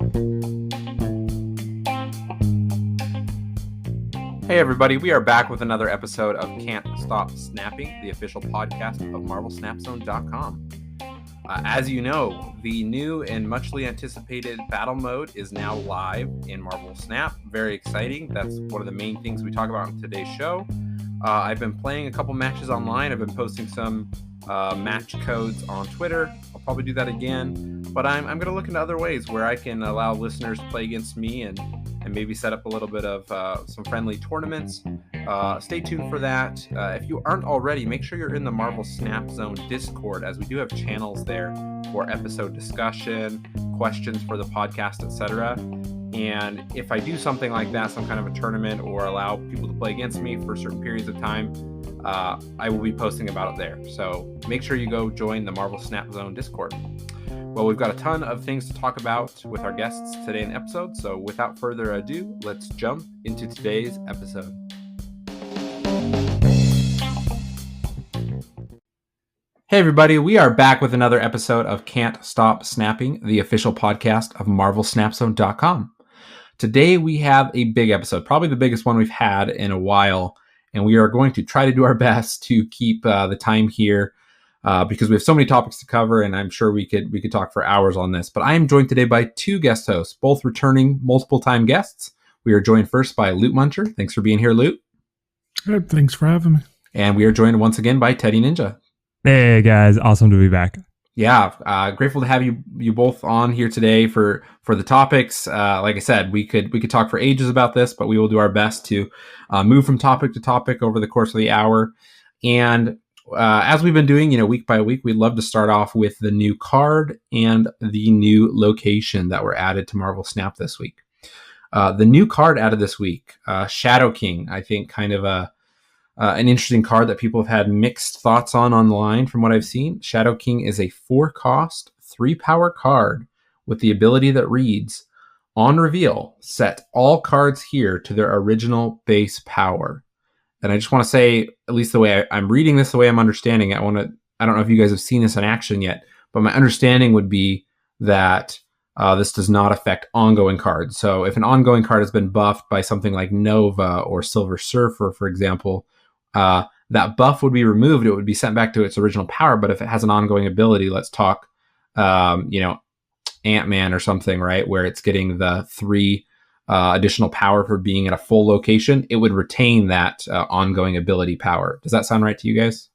Hey everybody, we are back with another episode of Can't Stop Snapping, the official podcast of MarvelSnapZone.com. As you know, the new and muchly anticipated battle mode is now live in Marvel Snap. Very exciting. That's one of the main things we talk about on today's show. I've been playing a couple matches online. I've been posting some match codes on Twitter. I'll probably do that again, but I'm going to look into other ways where I can allow listeners to play against me and maybe set up a little bit of some friendly tournaments. Stay tuned for that. If you aren't already, make sure you're in the Marvel Snap Zone Discord, as we do have channels there for episode discussion, questions for the podcast, etc. And if I do something like that, some kind of a tournament, or allow people to play against me for certain periods of time, I will be posting about it there. So make sure you go join the Marvel Snap Zone Discord. Well, we've got a ton of things to talk about with our guests today in the episode. So without further ado, let's jump into today's episode. Hey everybody, we are back with another episode of Can't Stop Snapping, the official podcast of MarvelSnapZone.com. Today we have a big episode, probably the biggest one we've had in a while, and we are going to try to do our best to keep the time here because we have so many topics to cover, and I'm sure we could talk for hours on this. But I am joined today by two guest hosts, both returning multiple-time guests. We are joined first by Loot Muncher. Thanks for being here, Loot. Good, thanks for having me. And we are joined once again by Teddy Ninja. Hey guys, awesome to be back. Yeah, grateful to have you both on here today for the topics. Like I said, we could talk for ages about this, but we will do our best to move from topic to topic over the course of the hour. And as we've been doing, week by week, we'd love to start off with the new card and the new location that were added to Marvel Snap this week. The new card added this week, Shadow King, I think kind of an interesting card that people have had mixed thoughts on online from what I've seen. Shadow King is a 4-cost, 3-power card with the ability that reads, on reveal, set all cards here to their original base power. And I just want to say, at least the way I'm reading this, the way I'm understanding it, I don't know if you guys have seen this in action yet, but my understanding would be that this does not affect ongoing cards. So if an ongoing card has been buffed by something like Nova or Silver Surfer, for example, that buff would be removed. It would be sent back to its original power. But if it has an ongoing ability, let's talk, Ant-Man or something, right, where it's getting the 3 additional power for being at a full location, it would retain that ongoing ability power. Does that sound right to you guys?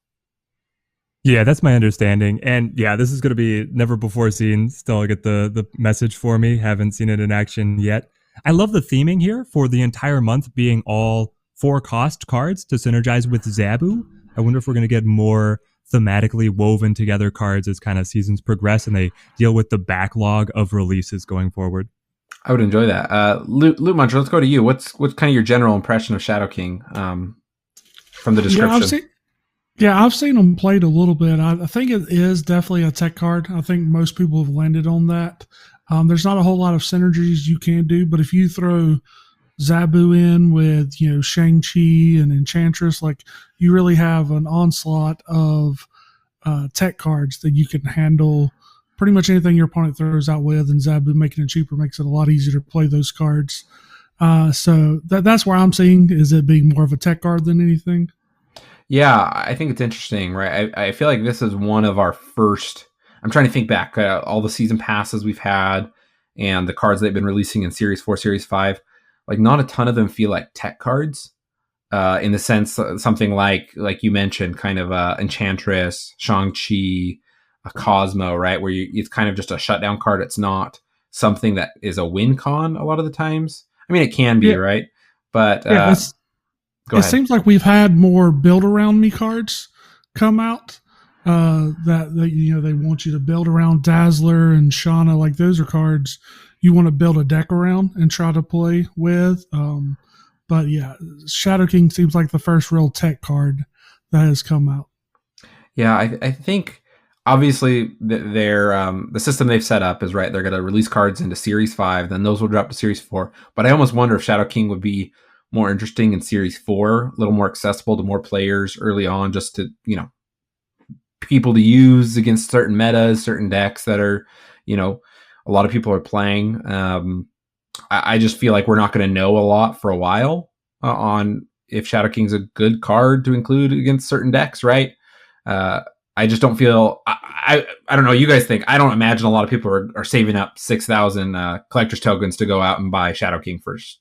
Yeah, that's my understanding. And yeah, this is going to be never before seen. Still get the message for me. Haven't seen it in action yet. I love the theming here for the entire month being all 4-cost cards to synergize with Zabu. I wonder if we're going to get more thematically woven together cards as kind of seasons progress and they deal with the backlog of releases going forward. I would enjoy that. Loot Muncher, let's go to you. What's kind of your general impression of Shadow King from the description? I've seen them played a little bit. I think it is definitely a tech card. I think most people have landed on that. There's not a whole lot of synergies you can do, but if you throw Zabu in with, Shang-Chi and Enchantress, like you really have an onslaught of tech cards that you can handle pretty much anything your opponent throws out with, and Zabu making it cheaper makes it a lot easier to play those cards. So that's where I'm seeing is it being more of a tech card than anything. Yeah, I think it's interesting, right? I feel like this is one of our first. I'm trying to think back all the season passes we've had and the cards they've been releasing in Series 4, Series 5. Like not a ton of them feel like tech cards in the sense something like you mentioned, kind of Enchantress, Shang-Chi, a Cosmo, right? Where it's kind of just a shutdown card. It's not something that is a win con a lot of the times. I mean, it can be, right? But go ahead. Seems like we've had more build around me cards come out that they want you to build around Dazzler and Shauna. Like those are cards you want to build a deck around and try to play with. But yeah, Shadow King seems like the first real tech card that has come out. Yeah, I think obviously the system they've set up is right. They're going to release cards into Series 5, then those will drop to Series 4. But I almost wonder if Shadow King would be more interesting in Series 4, a little more accessible to more players early on, just to, people to use against certain metas, certain decks that are, a lot of people are playing. I just feel like we're not going to know a lot for a while on if Shadow King's a good card to include against certain decks, right? I just don't feel. I don't know. You guys think? I don't imagine a lot of people are saving up 6,000 collector's tokens to go out and buy Shadow King first.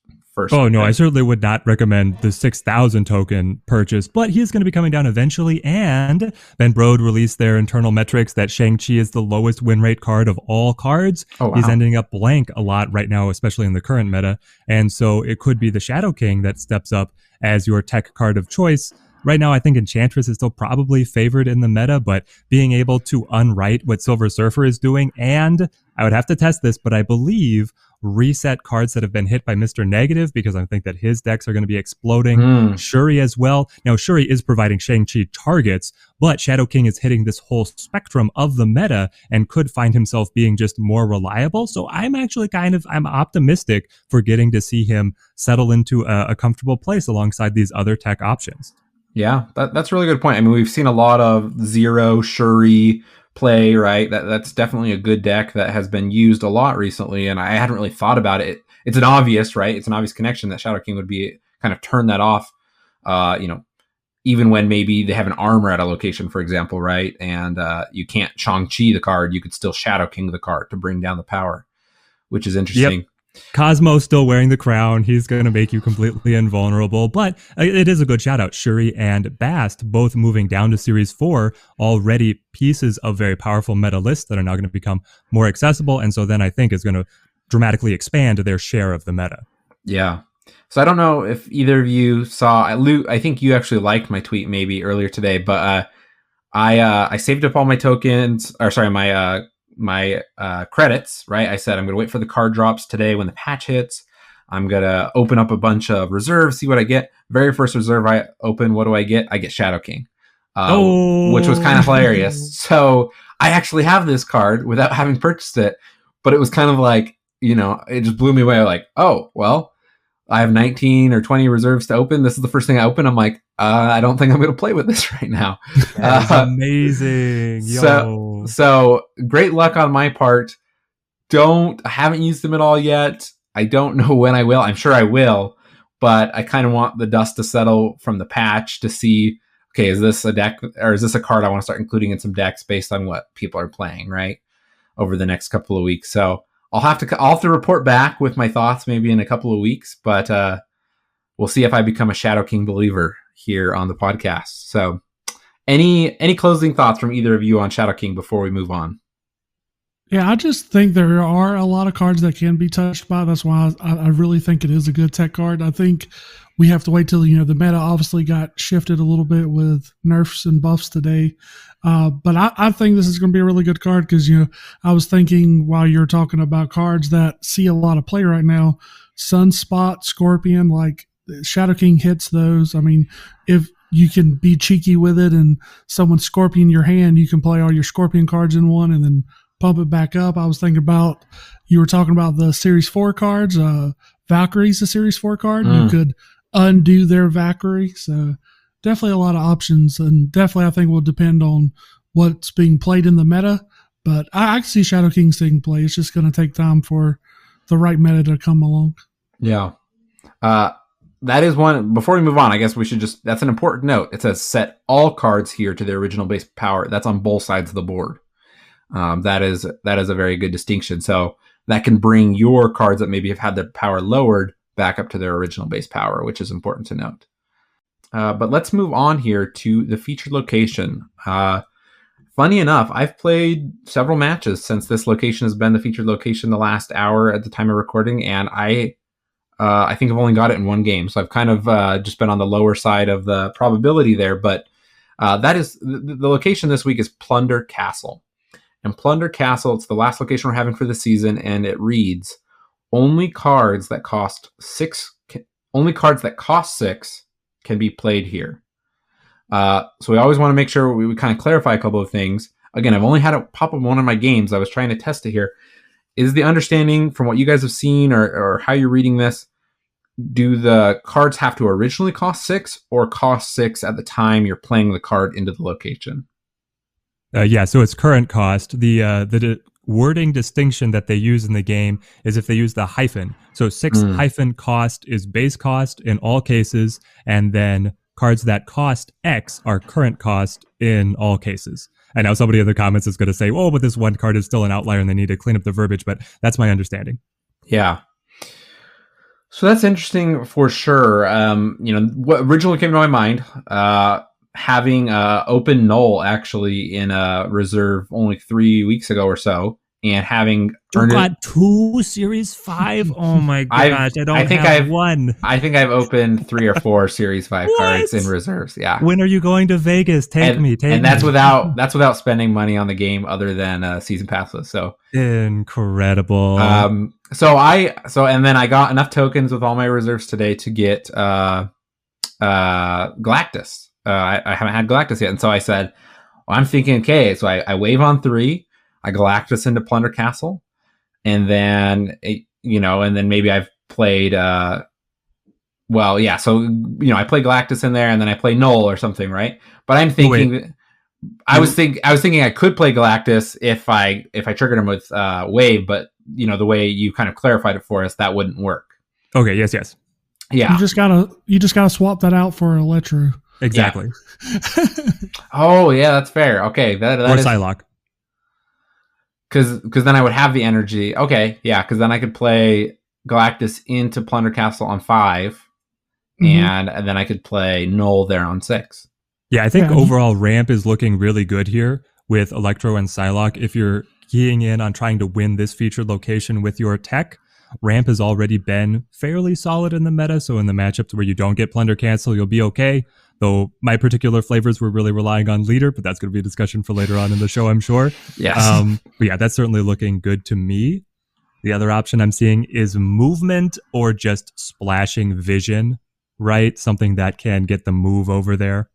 Oh no, I certainly would not recommend the 6,000 token purchase, but he is going to be coming down eventually. And Ben Brode released their internal metrics that Shang-Chi is the lowest win rate card of all cards. Oh, wow. He's ending up blank a lot right now, especially in the current meta. And so it could be the Shadow King that steps up as your tech card of choice. Right now, I think Enchantress is still probably favored in the meta, but being able to unwrite what Silver Surfer is doing, and I would have to test this, but I believe reset cards that have been hit by Mr. Negative, because I think that his decks are going to be exploding. Shuri as well. Now, Shuri is providing Shang-Chi targets, but Shadow King is hitting this whole spectrum of the meta and could find himself being just more reliable. So I'm actually I'm optimistic for getting to see him settle into a comfortable place alongside these other tech options. Yeah, that's a really good point. I mean, we've seen a lot of Zero Shuri play, right? That's definitely a good deck that has been used a lot recently, and I hadn't really thought about it. It's an obvious, right? It's an obvious connection that Shadow King would be kind of turn that off, even when maybe they have an armor at a location, for example, right? And you can't Shang-Chi the card, you could still Shadow King the card to bring down the power, which is interesting. Yep. Cosmo still wearing the crown. He's going to make you completely invulnerable, but it is a good shout out. Shuri and Bast both moving down to Series 4, already pieces of very powerful meta lists that are now going to become more accessible. And so then I think is going to dramatically expand their share of the meta. Yeah. So I don't know if either of you saw, I think you actually liked my tweet maybe earlier today, but I saved up all my tokens, or sorry, my credits, right? I said I'm going to wait for the card drops today when the patch hits. I'm going to open up a bunch of reserves, see what I get. Very first reserve I open, what do I get? I get Shadow King, which was kind of hilarious. So I actually have this card without having purchased it, but it was kind of like, it just blew me away. Like, oh, well, I have 19 or 20 reserves to open. This is the first thing I open. I'm like, I don't think I'm going to play with this right now. That's amazing. Yo. So great luck on my part. I haven't used them at all yet. I don't know when I will. I'm sure I will, but I kind of want the dust to settle from the patch to see, okay, is this a deck or is this a card I want to start including in some decks based on what people are playing, right? Over the next couple of weeks. So I'll have to report back with my thoughts maybe in a couple of weeks, but we'll see if I become a Shadow King believer here on the podcast. So any closing thoughts from either of you on Shadow King before we move on? Yeah, I just think there are a lot of cards that can be touched by. That's why I really think it is a good tech card. I think we have to wait till, the meta obviously got shifted a little bit with nerfs and buffs today. But I think this is going to be a really good card because, I was thinking while you're talking about cards that see a lot of play right now, Sunspot, Scorpion, like Shadow King hits those. I mean, if you can be cheeky with it and someone's Scorpion your hand, you can play all your Scorpion cards in one and then pump it back up. I was thinking about, you were talking about the Series 4 cards. Valkyrie's a Series 4 card. You could undo their Valkyrie. So definitely a lot of options, and definitely I think will depend on what's being played in the meta. But I can see Shadow King taking play. It's just going to take time for the right meta to come along. Yeah. That is one. Before we move on, I guess we should that's an important note. It says set all cards here to their original base power. That's on both sides of the board. That is a very good distinction. So that can bring your cards that maybe have had their power lowered back up to their original base power, which is important to note. But let's move on here to the featured location. Funny enough, I've played several matches since this location has been the featured location the last hour at the time of recording, and I think I've only got it in one game. So I've kind of just been on the lower side of the probability there. But that is the location this week is Plunder Castle. And Plunder Castle, it's the last location we're having for the season, and it reads, only cards that cost six can be played here. So we always want to make sure we kind of clarify a couple of things. Again, I've only had it pop up in one of my games. I was trying to test it here. Is the understanding from what you guys have seen or how you're reading this, do the cards have to originally cost 6 or cost 6 at the time you're playing the card into the location? So it's current cost. The wording distinction that they use in the game is if they use the hyphen. So 6 hyphen cost is base cost in all cases, and then cards that cost X are current cost in all cases. I know somebody in the comments is going to say, oh, but this one card is still an outlier and they need to clean up the verbiage, but that's my understanding. Yeah. So that's interesting for sure. What originally came to my mind, having open null actually in a reserve only 3 weeks ago or so, and having you got 2 Series 5? Oh my gosh, I think I've one. I think I've opened 3 or 4 Series 5 cards in reserves. Yeah. When are you going to Vegas? Take me. And that's without spending money on the game other than season passes. So incredible. And then I got enough tokens with all my reserves today to get Galactus. I haven't had Galactus yet, and so I said, well, I'm thinking, okay, so I wave on 3. I Galactus into Plunder Castle, and then and then maybe I've played. I play Galactus in there, and then I play Null or something, right? But I'm thinking, I was thinking I could play Galactus if I triggered him with Wave, but the way you kind of clarified it for us, that wouldn't work. Okay. Yes. Yeah. You just gotta swap that out for Electro. Exactly. Yeah. Oh yeah, that's fair. Okay, that or is Psylocke. Because then I would have the energy. Okay, yeah, because then I could play Galactus into Plunder Castle on 5, and then I could play Null there on 6. Yeah, I think overall ramp is looking really good here with Electro and Psylocke. If you're keying in on trying to win this featured location with your tech, ramp has already been fairly solid in the meta, so in the matchups where you don't get Plunder Castle, you'll be okay. Though my particular flavors were really relying on leader, but that's going to be a discussion for later on in the show, I'm sure. Yes. But yeah, that's certainly looking good to me. The other option I'm seeing is movement or just splashing vision, right? Something that can get the move over there.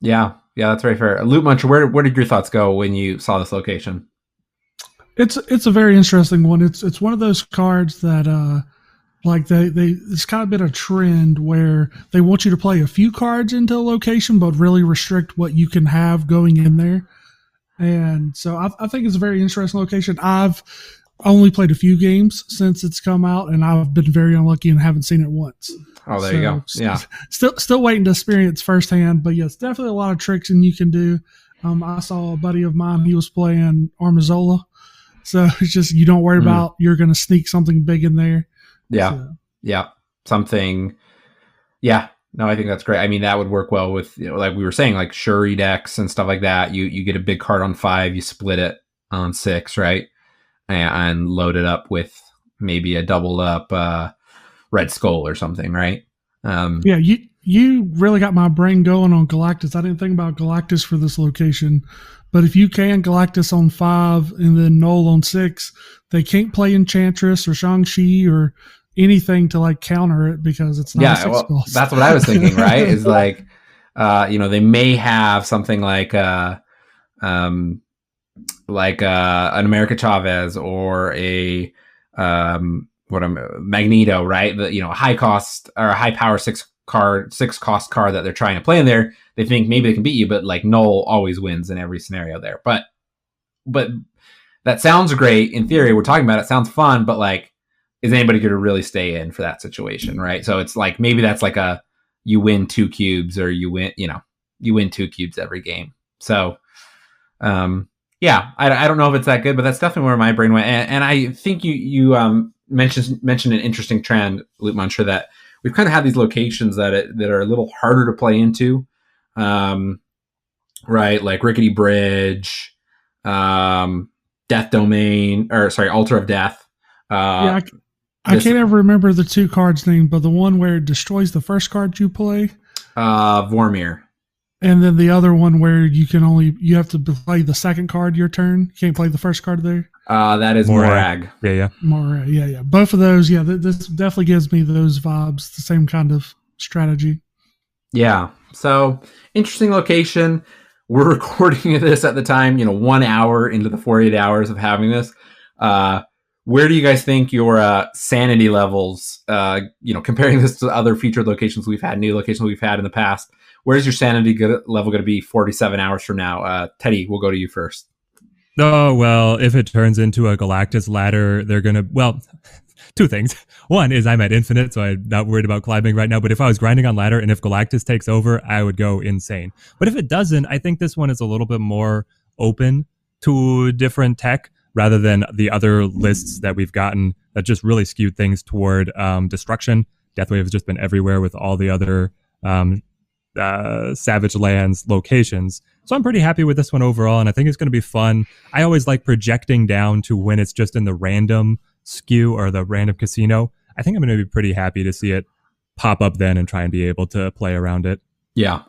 Yeah, that's very fair. Loot Muncher, where did your thoughts go when you saw this location? It's a very interesting one. It's one of those cards that it's kind of been a trend where they want you to play a few cards into a location, but really restrict what you can have going in there. And so I think it's a very interesting location. I've only played a few games since it's come out, and I've been very unlucky and haven't seen it once. Oh, there you go. Yeah. Still waiting to experience firsthand, but yes, definitely a lot of tricks and you can do. I saw a buddy of mine, he was playing Armazola. So it's just, you don't worry about you're going to sneak something big in there. Yeah. So. Yeah. Something. Yeah. No, I think that's great. I mean, that would work well with, like we were saying, like Shuri decks and stuff like that. You get a big card on 5, you split it on 6, right? And load it up with maybe a doubled up Red Skull or something, right? Yeah, you really got my brain going on Galactus. I didn't think about Galactus for this location. But if you can Galactus on 5 and then Null on 6, they can't play Enchantress or Shang-Chi or anything to like counter it because it's not a 6 cost. That's what I was thinking, right? Is like, they may have something like an America Chavez or a Magneto, right? The high cost or a high power 6 cost card that they're trying to play in there. They think maybe they can beat you, but like Null always wins in every scenario there. But that sounds great in theory. We're talking about it. Sounds fun, but like, is anybody going to really stay in for that situation, right? So it's like maybe that's like you win 2 cubes or you win 2 cubes every game. So yeah, I don't know if it's that good, but that's definitely where my brain went. And I think you mentioned an interesting trend, Loot Muncher, that we've kind of had these locations that are a little harder to play into. Right, like Rickety Bridge, Death Domain, Altar of Death. I can't ever remember the 2 cards' name, but the one where it destroys the first card you play, Vormir, and then the other one where you have to play the second card your turn. You can't play the first card there. That is Morag. Yeah. Morag. Yeah. Both of those. Yeah, this definitely gives me those vibes. The same kind of strategy. Yeah. So interesting location. We're recording this at the time, 1 hour into the 48 hours of having this. Where do you guys think your sanity levels, comparing this to other featured locations we've had, new locations we've had in the past, where's your sanity level going to be 47 hours from now? Teddy, we'll go to you first. Oh, well, if it turns into a Galactus ladder, they're going to, well, two things. One is I'm at infinite, so I'm not worried about climbing right now. But if I was grinding on ladder and if Galactus takes over, I would go insane. But if it doesn't, I think this one is a little bit more open to different tech rather than the other lists that we've gotten that just really skewed things toward destruction. Deathwave has just been everywhere with all the other Savage Lands locations. So I'm pretty happy with this one overall, and I think it's going to be fun. I always like projecting down to when it's just in the random skew or the random casino. I think I'm going to be pretty happy to see it pop up then and try and be able to play around it. Yeah,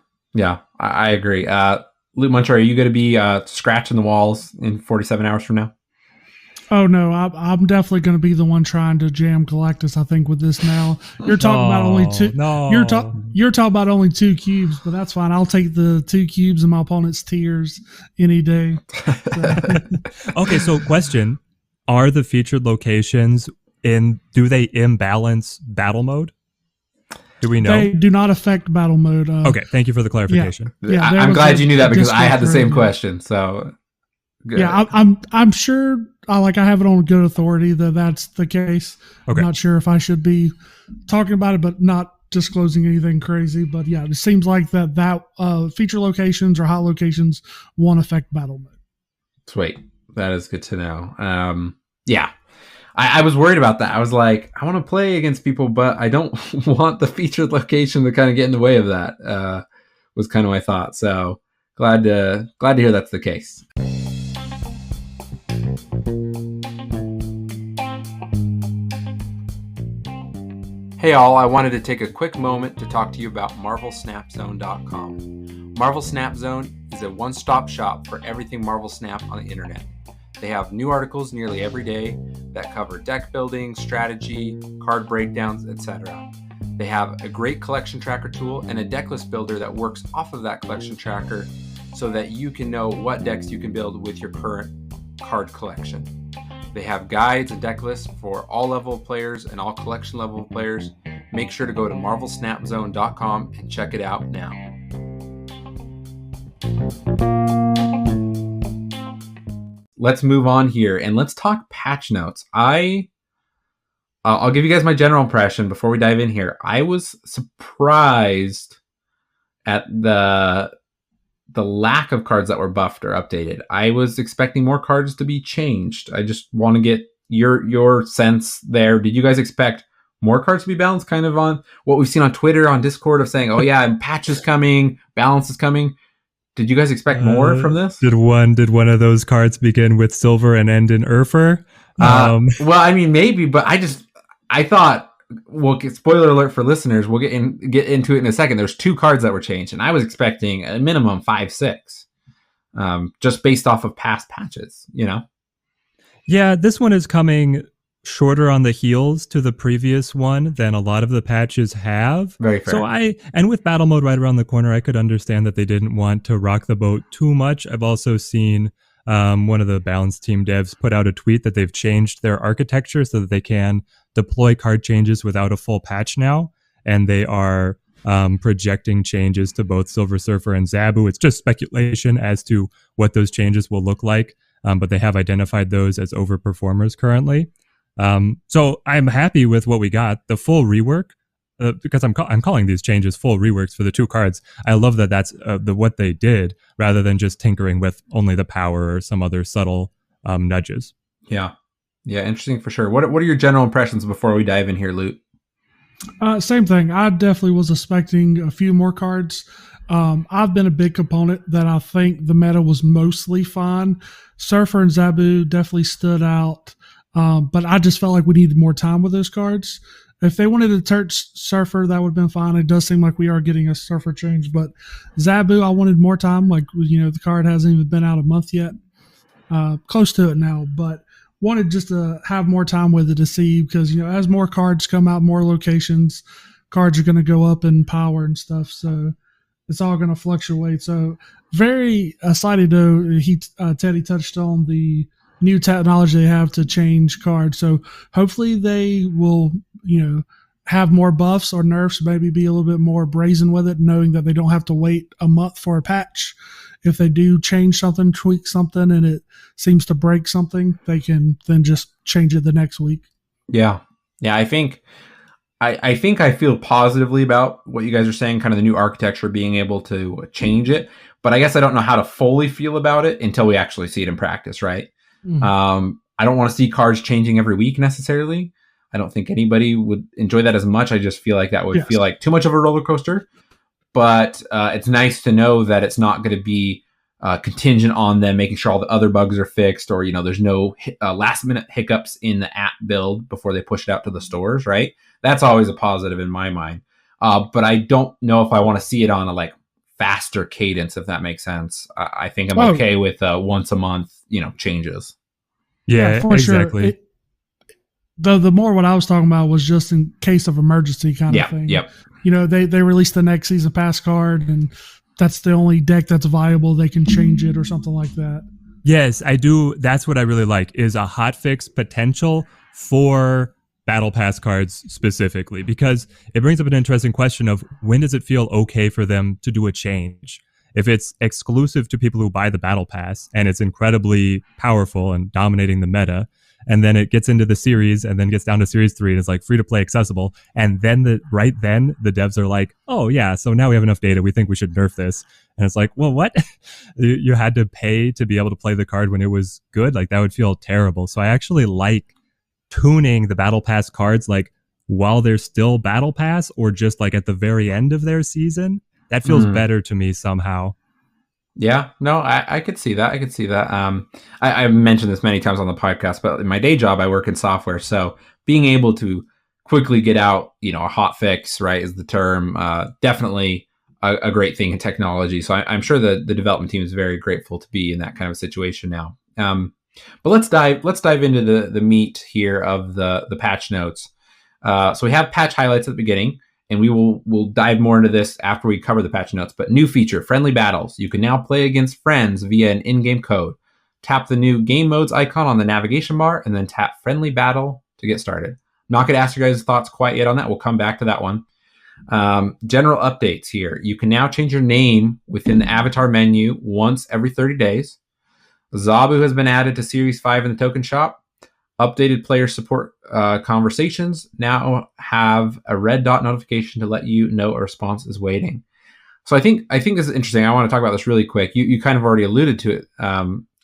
I agree. Loot Muncher, are you going to be scratching the walls in 47 hours from now? Oh no, I'm definitely going to be the one trying to jam Galactus. I think with this now, you're talking about only two. No, you're talking about only 2 cubes, but that's fine. I'll take the 2 cubes in my opponent's tiers any day. Okay, so question: are the featured locations do they imbalance battle mode? Do we know? They do not affect battle mode. Okay, thank you for the clarification. Yeah, I'm glad you knew that because I had the same question. So good. Yeah, I'm sure. I have it on good authority that that's the case. Okay. I'm not sure if I should be talking about it, but not disclosing anything crazy. But yeah, it seems like that feature locations or hot locations won't affect battle mode. Sweet, that is good to know. Yeah, I was worried about that. I was like, I want to play against people, but I don't want the featured location to kind of get in the way of that. Was kind of my thought. So glad to hear that's the case. Hey all, I wanted to take a quick moment to talk to you about MarvelSnapZone.com. Marvel Snap Zone is a one-stop shop for everything Marvel Snap on the internet. They have new articles nearly every day that cover deck building, strategy, card breakdowns, etc. They have a great collection tracker tool and a deck list builder that works off of that collection tracker so that you can know what decks you can build with your current card collection. They have guides and deck lists for all level of players and all collection level of players. Make sure to go to MarvelSnapZone.com and check it out now. Let's move on here and let's talk patch notes. I'll give you guys my general impression before we dive in here. I was surprised at the lack of cards that were buffed or updated. I was expecting more cards to be changed. I just want to get your sense there. Did you guys expect more cards to be balanced, kind of on what we've seen on Twitter, on Discord, of saying, oh yeah, patch is coming, balance is coming? Did you guys expect more from this? Did one of those cards begin with silver and end in Urfer? Well, I mean, maybe, but I thought, well, spoiler alert for listeners, we'll get into it in a second. There's 2 cards that were changed, and I was expecting a minimum 5-6, just based off of past patches, you know? Yeah, this one is coming shorter on the heels to the previous one than a lot of the patches have. Very fair. So and with battle mode right around the corner, I could understand that they didn't want to rock the boat too much. I've also seen one of the balance team devs put out a tweet that they've changed their architecture so that they can deploy card changes without a full patch now, and they are projecting changes to both Silver Surfer and Zabu. It's just speculation as to what those changes will look like, but they have identified those as overperformers currently. So I'm happy with what we got. The full rework, because I'm calling these changes full reworks for the 2 cards. I love that that's what they did, rather than just tinkering with only the power or some other subtle nudges. Yeah, interesting for sure. What are your general impressions before we dive in here, Loot? Same thing. I definitely was expecting a few more cards. I've been a big component that I think the meta was mostly fine. Surfer and Zabu definitely stood out, but I just felt like we needed more time with those cards. If they wanted to touch Surfer, that would have been fine. It does seem like we are getting a Surfer change, but Zabu, I wanted more time. Like, the card hasn't even been out a month yet. Close to it now, but wanted just to have more time with it to see, because, as more cards come out, more locations, cards are going to go up in power and stuff. So it's all going to fluctuate. So very excited though. Teddy touched on the new technology they have to change cards. So hopefully they will, have more buffs or nerfs, maybe be a little bit more brazen with it, knowing that they don't have to wait a month for a patch. if they do change something, tweak something, and it seems to break something, they can then just change it the next week. Yeah. I think I feel positively about what you guys are saying, kind of the new architecture being able to change it. But I guess I don't know how to fully feel about it until we actually see it in practice, right? Mm-hmm. I don't want to see cards changing every week necessarily. I don't think anybody would enjoy that as much. I just feel like that would feel like too much of a roller coaster. But it's nice to know that it's not going to be contingent on them making sure all the other bugs are fixed, or there's no last minute hiccups in the app build before they push it out to the stores, right? That's always a positive in my mind. But I don't know if I want to see it on a faster cadence, if that makes sense. I think I'm okay with once a month, changes. Yeah, exactly. Sure. The more what I was talking about was just in case of emergency kind of thing. Yep. They released the next season pass card, and that's the only deck that's viable. They can change it or something like that. Yes, I do. That's what I really like, is a hotfix potential for battle pass cards specifically, because it brings up an interesting question of when does it feel okay for them to do a change? If it's exclusive to people who buy the battle pass and it's incredibly powerful and dominating the meta, and then it gets into the series and then gets down to series 3 and it's like free to play accessible, and then the devs are like, oh yeah, so now we have enough data, we think we should nerf this. And it's like, well, what? You had to pay to be able to play the card when it was good? That would feel terrible. So I actually like tuning the battle pass cards while they're still battle pass, or just at the very end of their season. That feels better to me somehow. Yeah, no, I could see that. I've mentioned this many times on the podcast, but in my day job, I work in software. So being able to quickly get out, a hot fix, right, is the term, definitely a great thing in technology. So I'm sure the development team is very grateful to be in that kind of situation now. But let's dive into the meat here of the patch notes. So we have patch highlights at the beginning, and we'll dive more into this after we cover the patch notes. But new feature, friendly battles. You can now play against friends via an in-game code. Tap the new game modes icon on the navigation bar, and then tap friendly battle to get started. I'm not going to ask you guys' thoughts quite yet on that. We'll come back to that one. General updates here. You can now change your name within the avatar menu once every 30 days. Zabu has been added to Series 5 in the token shop. Updated player support conversations now have a red dot notification to let you know a response is waiting. So I think this is interesting. I want to talk about this really quick. You kind of already alluded to it,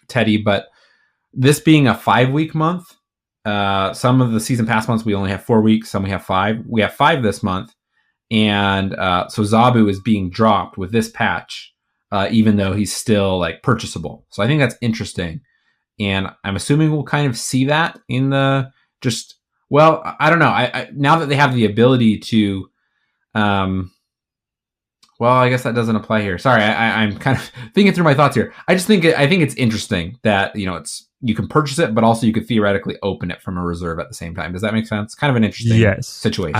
Teddy, but this being a 5-week month, some of the season pass months we only have 4 weeks, some we have 5. We have 5 this month, and so Zabu is being dropped with this patch, even though he's still purchasable. So I think that's interesting. And I'm assuming we'll kind of see that in I don't know. I now that they have the ability to, well, I guess that doesn't apply here. Sorry, I'm kind of thinking through my thoughts here. I think it's interesting that you can purchase it, but also you could theoretically open it from a reserve at the same time. Does that make sense? Kind of an interesting situation.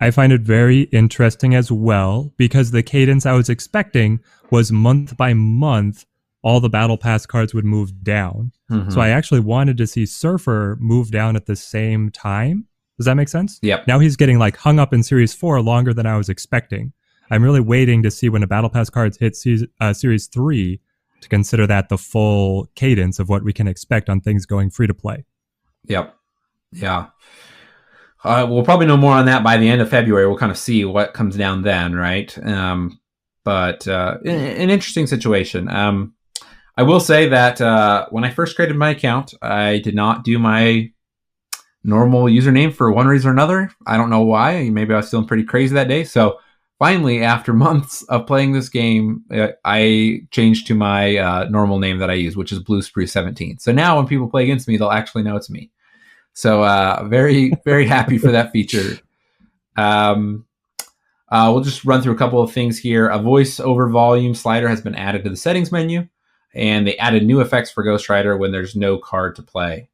I find it very interesting as well, because the cadence I was expecting was month by month, all the battle pass cards would move down. Mm-hmm. So I actually wanted to see Surfer move down at the same time. Does that make sense? Yep. Now he's getting hung up in Series 4 longer than I was expecting. I'm really waiting to see when the battle pass cards hit Series 3 to consider that the full cadence of what we can expect on things going free to play. Yep. Yeah. We'll probably know more on that by the end of February. We'll kind of see what comes down then, right? But an interesting situation. I will say that when I first created my account, I did not do my normal username for one reason or another. I don't know why. Maybe I was feeling pretty crazy that day. So finally, after months of playing this game, I changed to my normal name that I use, which is Blue Spruce 17. So now when people play against me, they'll actually know it's me. So very, very happy for that feature. We'll just run through a couple of things here. A voice over volume slider has been added to the settings menu, and they added new effects for Ghost Rider when there's no card to play.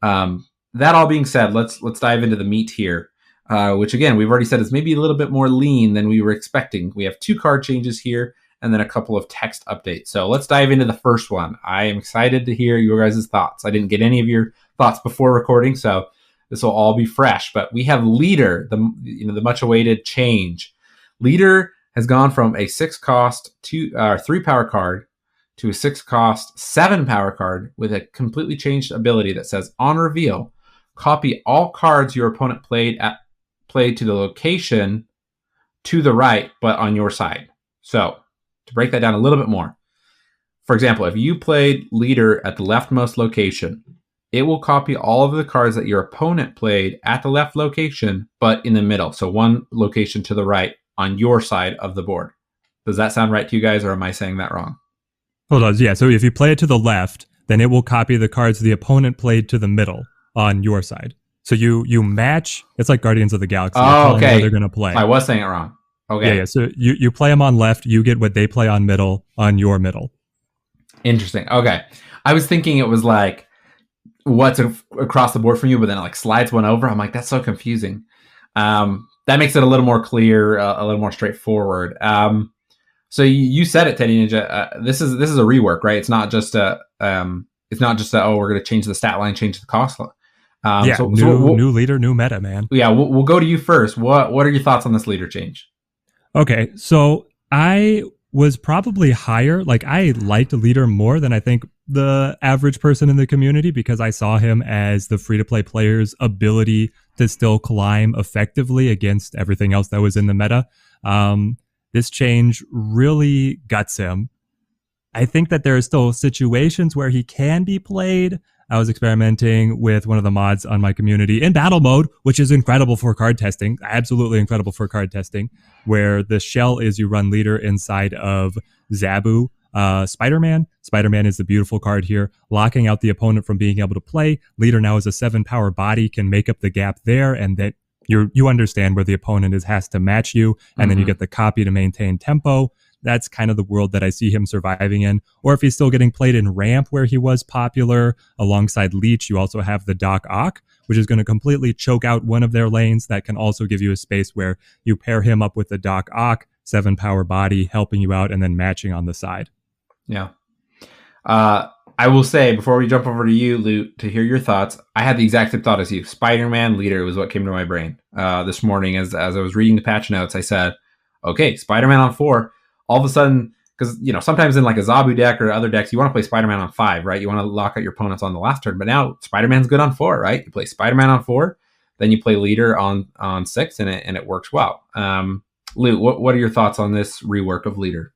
That all being said, let's dive into the meat here, which again, we've already said is maybe a little bit more lean than we were expecting. We have 2 card changes here and then a couple of text updates. So let's dive into the first one. I am excited to hear your guys' thoughts. I didn't get any of your thoughts before recording, so this will all be fresh. But we have Leader, the much awaited change. Leader has gone from a 6 cost to 3 power card to a 6-cost, 7-power card with a completely changed ability that says, on reveal, copy all cards your opponent played to the location to the right, but on your side. So, to break that down a little bit more, for example, if you played leader at the leftmost location, it will copy all of the cards that your opponent played at the left location, but in the middle. So one location to the right on your side of the board. Does that sound right to you guys, or am I saying that wrong? Hold on. Yeah. So if you play it to the left, then it will copy the cards the opponent played to the middle on your side. So you match. It's like Guardians of the Galaxy. Oh, okay. Where they're going to play. I was saying it wrong. Okay. Yeah. So you play them on left. You get what they play on middle on your middle. Interesting. Okay. I was thinking it was like what's across the board from you, but then it like slides one over. I'm like, that's so confusing. That makes it a little more clear, a little more straightforward. So you said it, Teddy Ninja. This is a rework, right? It's not just oh, we're going to change the stat line, change the cost. New leader, new meta, man. Yeah, we'll go to you first. What are your thoughts on this leader change? Okay, so I was probably higher. Like, I liked leader more than I think the average person in the community, because I saw him as the free-to-play player's ability to still climb effectively against everything else that was in the meta. This change really guts him. I think that there are still situations where he can be played. I was experimenting with one of the mods on my community in battle mode, which is incredible for card testing, absolutely incredible for card testing, where the shell is you run leader inside of Zabu. Spider-Man. Spider-Man is the beautiful card here, locking out the opponent from being able to play. Leader now is a 7-power body, can make up the gap there, and that you understand where the opponent has to match you, and then you get the copy to maintain tempo. That's kind of the world that I see him surviving in. Or if he's still getting played in ramp, where he was popular alongside Leech, you also have the Doc Ock, which is going to completely choke out one of their lanes. That can also give you a space where you pair him up with the Doc Ock, 7-power body, helping you out and then matching on the side. Yeah. I will say, before we jump over to you, Loot, to hear your thoughts, I had the exact same thought as you. Spider-Man leader was what came to my brain this morning as I was reading the patch notes. I said, okay, Spider-Man on 4. All of a sudden, because sometimes in like a Zabu deck or other decks, you want to play Spider-Man on 5, right? You want to lock out your opponents on the last turn. But now Spider-Man's good on 4, right? You play Spider-Man on 4, then you play leader on 6, and it works well. Loot, what are your thoughts on this rework of leader?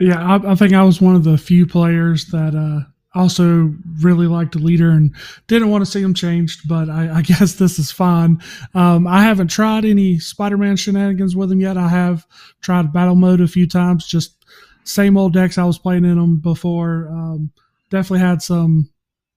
Yeah, I think I was one of the few players that also really liked the leader and didn't want to see him changed, but I guess this is fine. I haven't tried any Spider-Man shenanigans with him yet. I have tried battle mode a few times, just same old decks I was playing in them before. Definitely had some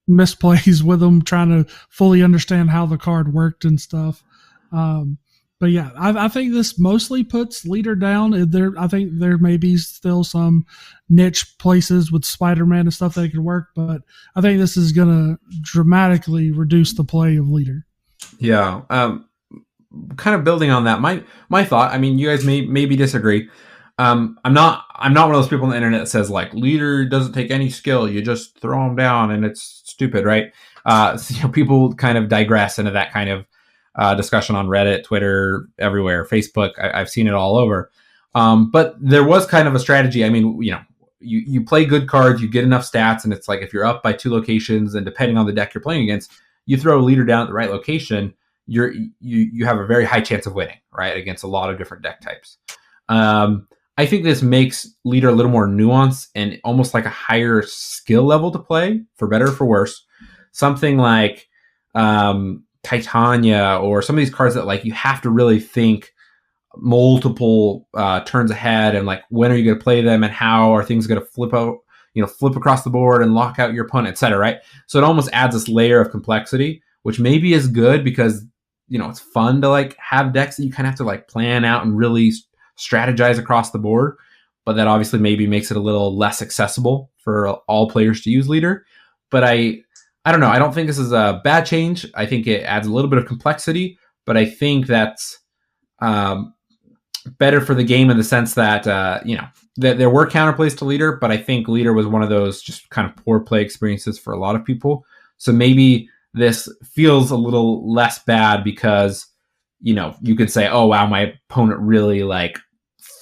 misplays with them, trying to fully understand how the card worked and stuff. But yeah, I think this mostly puts leader down. I think there may be still some niche places with Spider-Man and stuff that could work, but I think this is going to dramatically reduce the play of leader. Yeah, kind of building on that, my thought. I mean, you guys maybe disagree. I'm not one of those people on the internet that says like leader doesn't take any skill. You just throw them down and it's stupid, right? People kind of digress into that kind of discussion on Reddit, Twitter, everywhere, Facebook. I've seen it all over. But there was kind of a strategy. I mean, you play good cards, you get enough stats, and it's like if you're up by 2 locations, and depending on the deck you're playing against, you throw a leader down at the right location, you have a very high chance of winning, right, against a lot of different deck types. I think this makes leader a little more nuanced and almost like a higher skill level to play, for better or for worse. Something like Titania, or some of these cards that like you have to really think multiple turns ahead, and like when are you going to play them, and how are things going to flip across the board and lock out your opponent, etc. Right? So it almost adds this layer of complexity, which maybe is good because it's fun to like have decks that you kind of have to like plan out and really strategize across the board. But that obviously maybe makes it a little less accessible for all players to use leader. But I don't know. I don't think this is a bad change. I think it adds a little bit of complexity, but I think that's better for the game in the sense that, that there were counterplays to leader, but I think leader was one of those just kind of poor play experiences for a lot of people. So maybe this feels a little less bad because, you could say, oh, wow, my opponent really like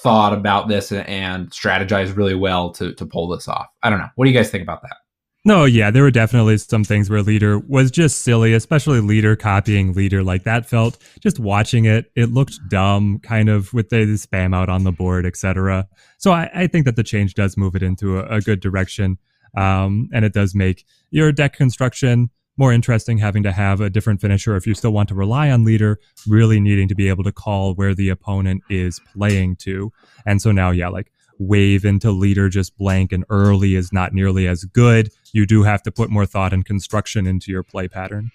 thought about this and strategized really well to pull this off. I don't know. What do you guys think about that? No, yeah, there were definitely some things where Leader was just silly, especially Leader copying Leader. Like that felt, just watching it, it looked dumb, kind of with the spam out on the board, etc. So I think that the change does move it into a good direction. And it does make your deck construction more interesting, having to have a different finisher if you still want to rely on Leader, really needing to be able to call where the opponent is playing to. And so now, yeah, like wave into Leader just blank and early is not nearly as good. You do have to put more thought and construction into your play pattern.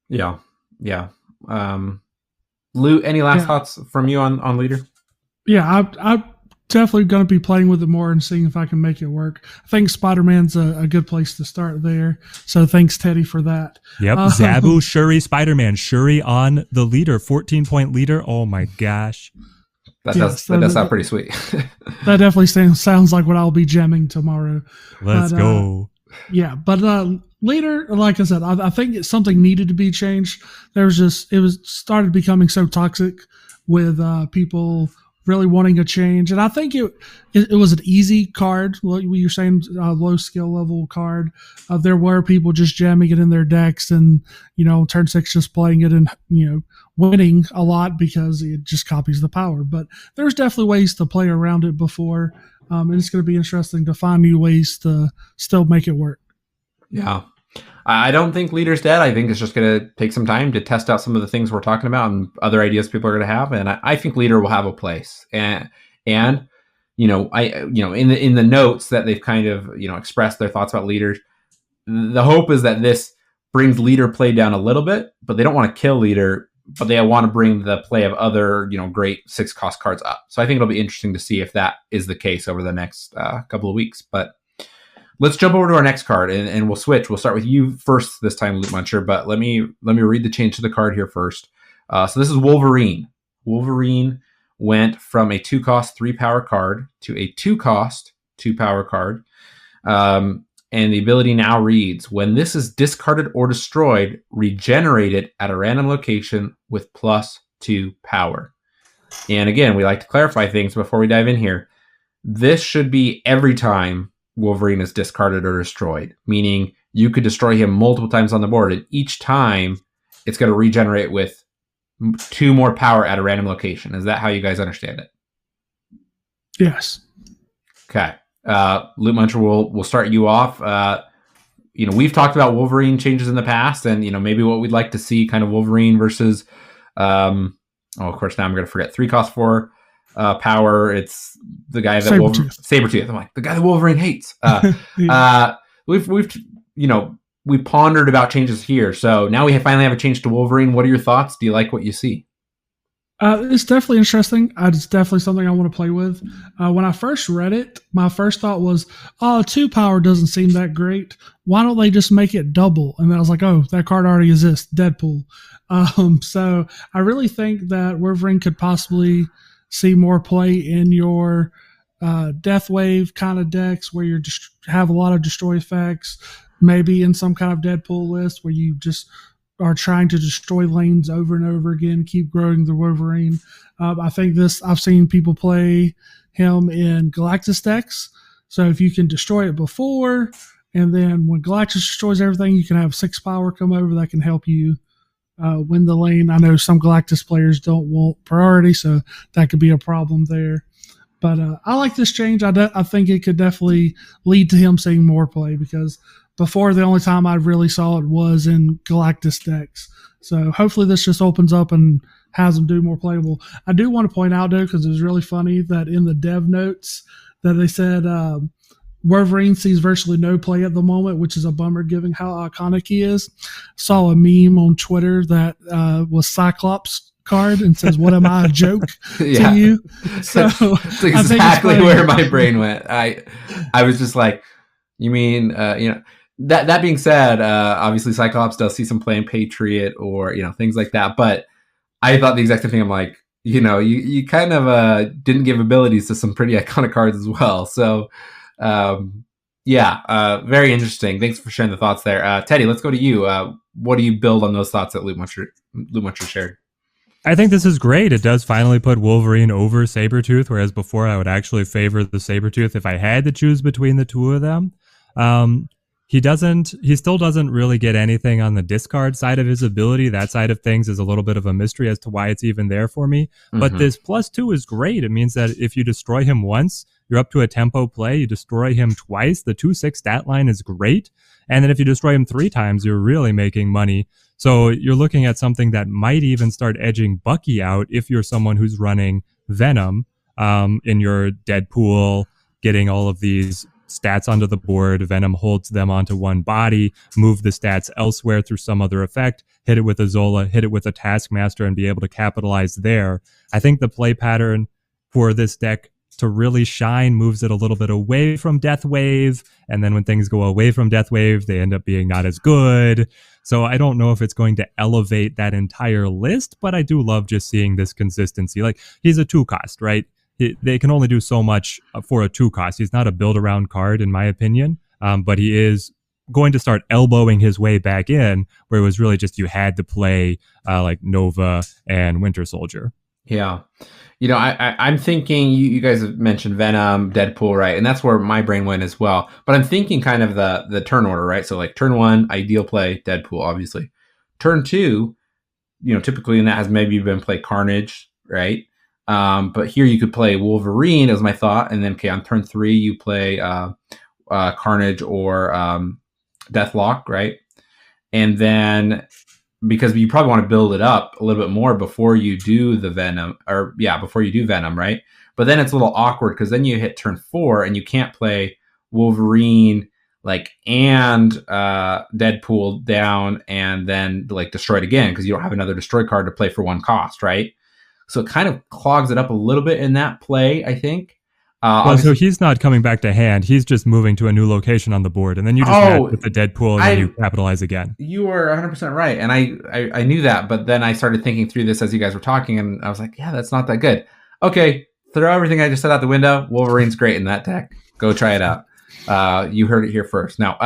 Yeah. Lou, any last thoughts from you on Leader? Yeah, I'm definitely going to be playing with it more and seeing if I can make it work. I think Spider-Man's a good place to start there. So thanks, Teddy, for that. Yep, Zabu, Shuri, Spider-Man. Shuri on the Leader, 14-point Leader. Oh my gosh. That does sound pretty sweet. That definitely sounds like what I'll be gemming tomorrow. Let's go. Yeah, but Leader, like I said, I think something needed to be changed. It started becoming so toxic with people really wanting a change, and I think it was an easy card. Well, you're saying low skill level card. There were people just jamming it in their decks, and turn 6 just playing it and winning a lot because it just copies the power. But there's definitely ways to play around it before, and it's going to be interesting to find new ways to still make it work. Yeah. I don't think Leader's dead. I think it's just going to take some time to test out some of the things we're talking about and other ideas people are going to have. And I think Leader will have a place. And in the notes that they've kind of, expressed their thoughts about Leaders, the hope is that this brings Leader play down a little bit, but they don't want to kill Leader, but they want to bring the play of other, great 6-cost cards up. So I think it'll be interesting to see if that is the case over the next couple of weeks. But let's jump over to our next card and we'll switch. We'll start with you first this time, Loot Muncher, but let me read the change to the card here first. So this is Wolverine. Wolverine went from a 2-cost 3-power card to a 2-cost 2-power card. And the ability now reads, when this is discarded or destroyed, regenerate it at a random location with +2 power. And again, we like to clarify things before we dive in here. This should be every time Wolverine is discarded or destroyed, meaning you could destroy him multiple times on the board, and each time it's going to regenerate with 2 more power at a random location. Is that how you guys understand it? Yes. Okay. Loot Muncher, we'll start you off. We've talked about Wolverine changes in the past, and maybe what we'd like to see, kind of Wolverine versus of course now I'm going to forget 3-cost 4 power. It's the guy that Sabretooth. I'm like, the guy that Wolverine hates. We've pondered about changes here, so now we finally have a change to Wolverine. What are your thoughts? Do you like what you see? It's definitely interesting. It's definitely something I want to play with. When I first read it, my first thought was, 2 power doesn't seem that great. Why don't they just make it double? And then I was like, oh, that card already exists, Deadpool. So I really think that Wolverine could possibly see more play in your Death Wave kind of decks where you just have a lot of destroy effects, maybe in some kind of Deadpool list where you just are trying to destroy lanes over and over again, keep growing the Wolverine. I think I've seen people play him in Galactus decks. So if you can destroy it before, and then when Galactus destroys everything, you can have 6 power come over that can help you win the lane. I know some Galactus players don't want priority, so that could be a problem there. But I like this change. I think it could definitely lead to him seeing more play, because before, the only time I really saw it was in Galactus decks. So hopefully this just opens up and has him do more playable. I do want to point out, though, because it was really funny that in the dev notes that they said Wolverine sees virtually no play at the moment, which is a bummer given how iconic he is. Saw a meme on Twitter that was Cyclops card and says, "What am I, a joke to you?" So that's exactly where my brain went. I was just like, you mean, That being said, obviously Cyclops does see some play in Patriot or things like that. But I thought the exact same thing. I'm like, you kind of didn't give abilities to some pretty iconic cards as well. So very interesting. Thanks for sharing the thoughts there, Teddy. Let's go to you. What do you build on those thoughts that Loot Muncher shared? I think this is great. It does finally put Wolverine over Sabretooth, whereas before I would actually favor the Sabretooth if I had to choose between the two of them. He still doesn't really get anything on the discard side of his ability. That side of things is a little bit of a mystery as to why it's even there for me. But this +2 is great. It means that if you destroy him once, you're up to a tempo play. You destroy him twice, the 2/6 stat line is great. And then if you destroy him 3 times, you're really making money. So you're looking at something that might even start edging Bucky out if you're someone who's running Venom in your Deadpool, getting all of these stats onto the board. Venom holds them onto one body, move the stats elsewhere through some other effect, hit it with a Zola, hit it with a Taskmaster, and be able to capitalize there. I think the play pattern for this deck to really shine moves it a little bit away from Death Wave, and then when things go away from Death Wave, they end up being not as good. So I don't know if it's going to elevate that entire list, but I do love just seeing this consistency. Like, he's a 2-cost, right? They can only do so much for a 2-cost. He's not a build-around card, in my opinion, but he is going to start elbowing his way back in, where it was really just you had to play like Nova and Winter Soldier. Yeah. You know, I'm thinking, you guys have mentioned Venom, Deadpool, right? And that's where my brain went as well. But I'm thinking kind of the turn order, right? So like turn 1, ideal play, Deadpool, obviously. Turn 2, you know, typically in that has maybe been play Carnage, right? But here you could play Wolverine, as my thought. And then, okay, on turn 3, you play Carnage or Deathlock, right? And then, because you probably want to build it up a little bit more before you do the Venom, before you do Venom, right? But then it's a little awkward because then you hit turn 4 and you can't play Wolverine and Deadpool down and then like destroy it again because you don't have another destroy card to play for 1 cost, right? So it kind of clogs it up a little bit in that play, I think. So he's not coming back to hand. He's just moving to a new location on the board, and then you just match with the Deadpool, and then you capitalize again. You were 100% right, and I knew that, but then I started thinking through this as you guys were talking, and I was like, yeah, that's not that good. Okay, throw everything I just said out the window. Wolverine's great in that deck. Go try it out. You heard it here first. Now,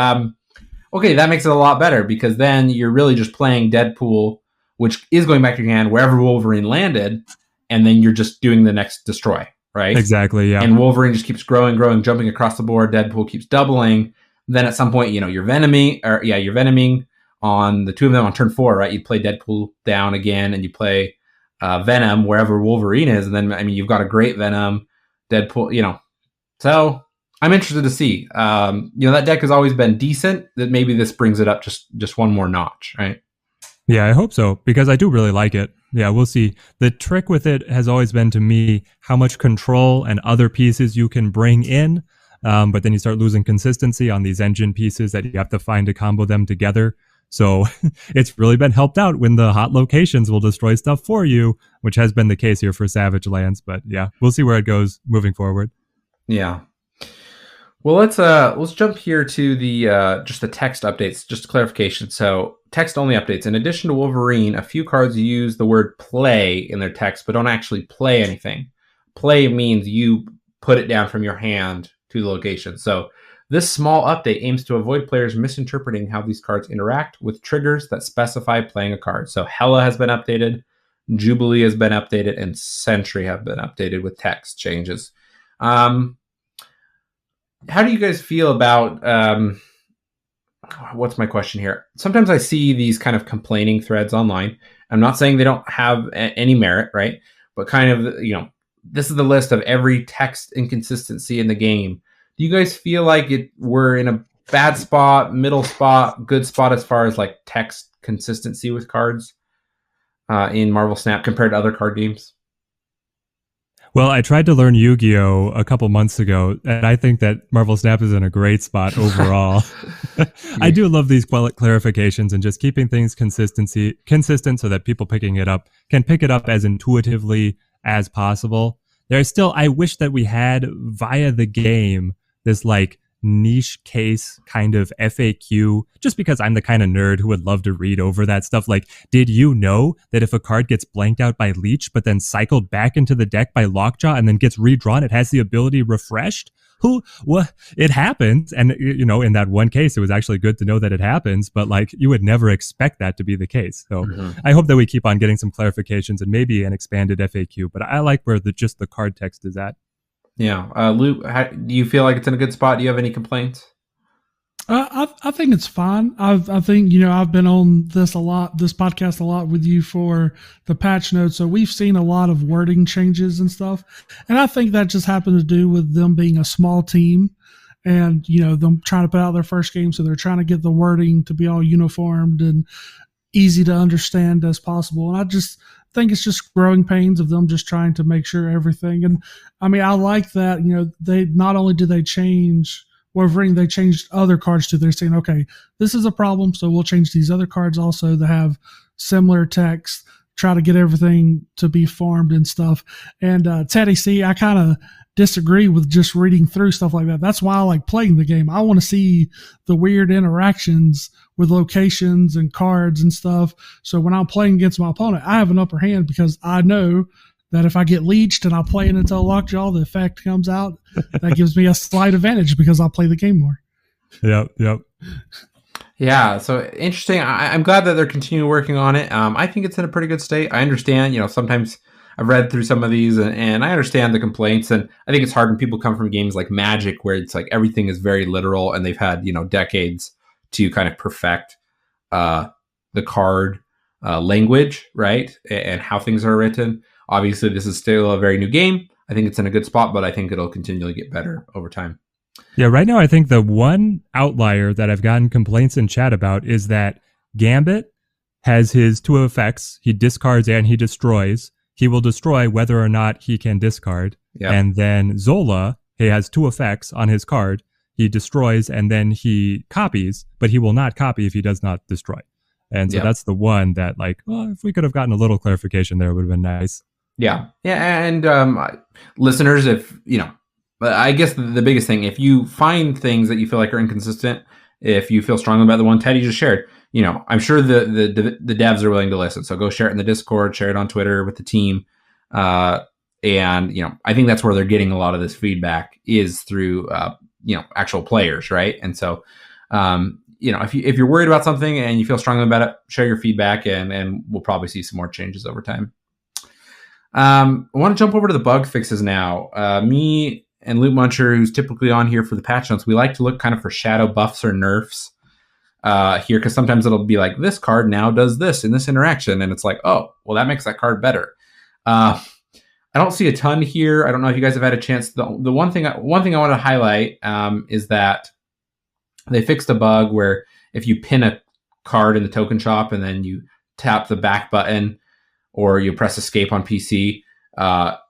okay, that makes it a lot better because then you're really just playing Deadpool, which is going back to your hand wherever Wolverine landed, and then you're just doing the next destroy. Right? Exactly, yeah. And Wolverine just keeps growing, jumping across the board. Deadpool keeps doubling. Then at some point, you're venoming on the 2 of them on turn 4, right? You play Deadpool down again, and you play Venom wherever Wolverine is, and then you've got a great Venom, Deadpool. So I'm interested to see. That deck has always been decent. That maybe this brings it up just one more notch, right? Yeah, I hope so, because I do really like it. Yeah, we'll see. The trick with it has always been, to me, how much control and other pieces you can bring in, but then you start losing consistency on these engine pieces that you have to find to combo them together. So it's really been helped out when the hot locations will destroy stuff for you, which has been the case here for Savage Lands. But yeah, we'll see where it goes moving forward. Yeah. Well, let's jump here to the just the text updates, just a clarification. So text only updates. In addition to Wolverine, a few cards use the word play in their text, but don't actually play anything. Play means you put it down from your hand to the location. So this small update aims to avoid players misinterpreting how these cards interact with triggers that specify playing a card. So Hela has been updated, Jubilee has been updated, and Sentry have been updated with text changes. How do you guys feel about what's my question here? Sometimes I see these kind of complaining threads online. I'm not saying they don't have any merit, right? But kind of, this is the list of every text inconsistency in the game. Do you guys feel like we're in a bad spot, middle spot, good spot as far as like text consistency with cards in Marvel Snap compared to other card games? Well, I tried to learn Yu-Gi-Oh! A couple months ago, and I think that Marvel Snap is in a great spot overall. I do love these clarifications and just keeping things consistent so that people picking it up can pick it up as intuitively as possible. I wish that we had via the game this like niche case kind of FAQ, just because I'm the kind of nerd who would love to read over that stuff. Like, did you know that if a card gets blanked out by Leech but then cycled back into the deck by Lockjaw and then gets redrawn, it has the ability refreshed? what? It happens. And, in that one case, it was actually good to know that it happens, but like you would never expect that to be the case. So I hope that we keep on getting some clarifications and maybe an expanded FAQ, but I like where just the card text is at. Yeah. Luke, do you feel like it's in a good spot? Do you have any complaints? I think it's fine. I think, I've been on this podcast a lot with you for the patch notes. So we've seen a lot of wording changes and stuff. And I think that just happened to do with them being a small team and, them trying to put out their first game. So they're trying to get the wording to be all uniformed and easy to understand as possible. And I just think it's just growing pains of them just trying to make sure everything. And I mean, I like that, they not only do they change Wolverine, they changed other cards too. They're saying, okay, this is a problem, so we'll change these other cards also that have similar text, try to get everything to be formed and stuff. And Teddy C, I kind of disagree with just reading through stuff like that. That's why I like playing the game. I want to see the weird interactions with locations and cards and stuff. So when I'm playing against my opponent, I have an upper hand because I know that if I get leeched and I play it until lockjaw, the effect comes out. That gives me a slight advantage because I'll play the game more. Yep. Yeah, so interesting. I'm glad that they're continuing working on it. I think it's in a pretty good state. I understand, sometimes I've read through some of these and I understand the complaints. And I think it's hard when people come from games like Magic where it's like everything is very literal and they've had, decades to kind of perfect the card language, right? And how things are written. Obviously, this is still a very new game. I think it's in a good spot, but I think it'll continually get better over time. Yeah, right now I think the one outlier that I've gotten complaints in chat about is that Gambit has his two effects. He discards and he destroys. He will destroy whether or not he can discard. Yep. And then Zola, he has two effects on his card. He destroys and then he copies, but he will not copy if he does not destroy. And so that's the one that if we could have gotten a little clarification there, it would have been nice. Yeah. And listeners, I guess the biggest thing, if you find things that you feel like are inconsistent, if you feel strongly about the one Teddy just shared, I'm sure the devs are willing to listen. So go share it in the Discord, share it on Twitter with the team. And, I think that's where they're getting a lot of this feedback is through, actual players. Right. And so, if you're worried about something and you feel strongly about it, share your feedback and we'll probably see some more changes over time. I want to jump over to the bug fixes now. Me and Loot Muncher, who's typically on here for the patch notes, we like to look kind of for shadow buffs or nerfs here, because sometimes it'll be like, this card now does this in this interaction, and it's like, oh, well, that makes that card better. I don't see a ton here. I don't know if you guys have had a chance. The one thing I want to highlight is that they fixed a bug where if you pin a card in the token shop and then you tap the back button, or you press escape on PC,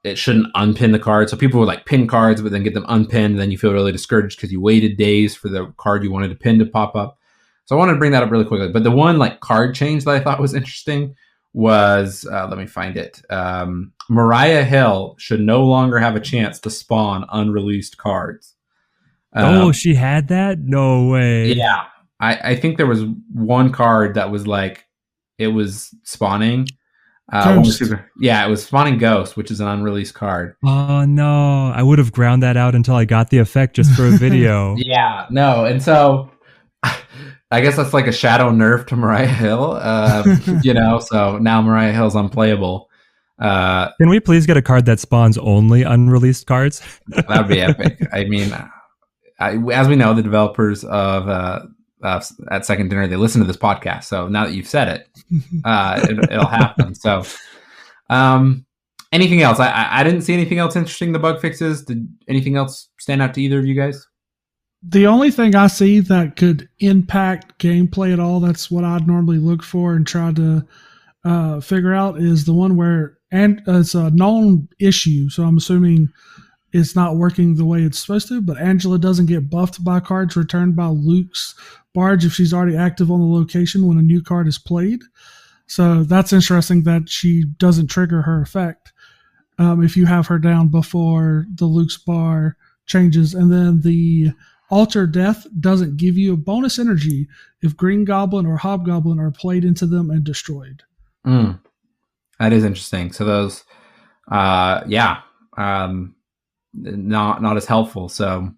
it shouldn't unpin the card. So people would pin cards, but then get them unpinned. And then you feel really discouraged because you waited days for the card you wanted to pin to pop up. So I wanted to bring that up really quickly. But the one card change that I thought was interesting was, let me find it. Mariah Hill should no longer have a chance to spawn unreleased cards. She had that? No way. Yeah. I think there was one card that was it was spawning. It was spawning Ghost, which is an unreleased card. Oh no, I would have ground that out until I got the effect just for a video. Yeah, no, and so I guess that's a shadow nerf to Mariah Hill, so now Mariah Hill's unplayable. Can we please get a card that spawns only unreleased cards? That'd be epic. I mean, as we know, the developers of at Second Dinner, they listen to this podcast. So now that you've said it, it'll happen. So, anything else? I didn't see anything else interesting. The bug fixes. Did anything else stand out to either of you guys? The only thing I see that could impact gameplay at all, that's what I'd normally look for and try to figure out, is the one where, and it's a known issue. So I'm assuming it's not working the way it's supposed to, but Angela doesn't get buffed by cards returned by Luke's barge if she's already active on the location when a new card is played. So that's interesting that she doesn't trigger her effect if you have her down before the Luke's bar changes. And then the Alter Death doesn't give you a bonus energy if Green Goblin or Hobgoblin are played into them and destroyed. That is interesting. So those, not as helpful. So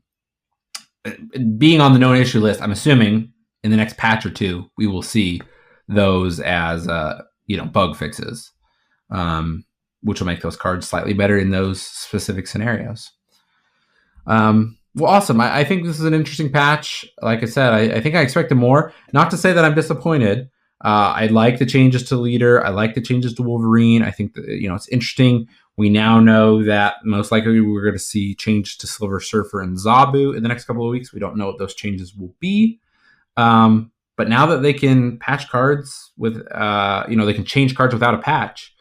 being on the known issue list, I'm assuming in the next patch or two, we will see those as bug fixes, which will make those cards slightly better in those specific scenarios. Well, awesome. I think this is an interesting patch. Like I said, I think I expected more. Not to say that I'm disappointed. I like the changes to leader. I like the changes to Wolverine. I think that, it's interesting. We now know that most likely we're going to see changes to Silver Surfer and Zabu in the next couple of weeks. We don't know what those changes will be. But now that they can patch cards with, they can change cards without a patch.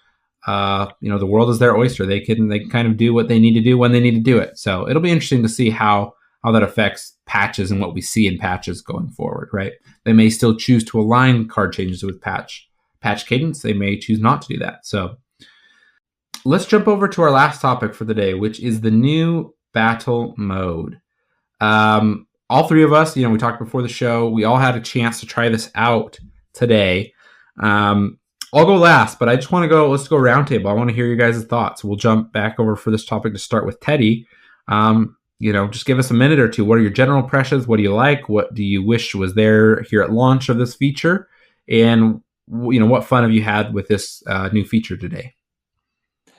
The world is their oyster. They can kind of do what they need to do when they need to do it. So it'll be interesting to see how that affects patches and what we see in patches going forward, right? They may still choose to align card changes with patch cadence. They may choose not to do that. So let's jump over to our last topic for the day, which is the new battle mode. All three of us, we talked before the show, we all had a chance to try this out today. I'll go last, but let's go roundtable. I want to hear your guys' thoughts. We'll jump back over for this topic to start with Teddy. Just give us a minute or two. What are your general impressions? What do you like? What do you wish was there here at launch of this feature? And, what fun have you had with this new feature today?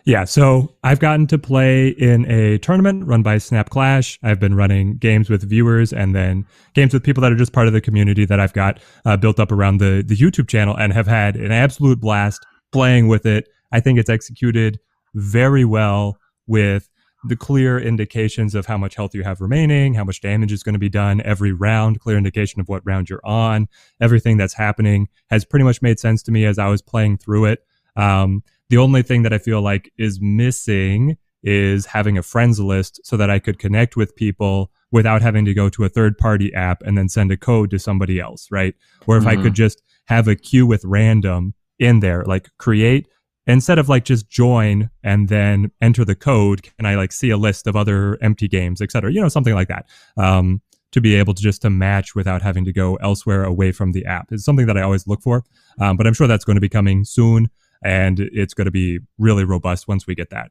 Yeah, so I've gotten to play in a tournament run by Snap Clash. I've been running games with viewers and then games with people that are just part of the community that I've got built up around the YouTube channel, and have had an absolute blast playing with it. I think it's executed very well with the clear indications of how much health you have remaining, how much damage is going to be done every round, clear indication of what round you're on. Everything that's happening has pretty much made sense to me as I was playing through it. The only thing that I feel like is missing is having a friends list so that I could connect with people without having to go to a third-party app and then send a code to somebody else, right? Or if I could just have a queue with random in there, like create, instead of like just join and then enter the code, can I like see a list of other empty games, et cetera, something like that. To be able to match without having to go elsewhere away from the app is something that I always look for. But I'm sure that's going to be coming soon. And it's going to be really robust once we get that.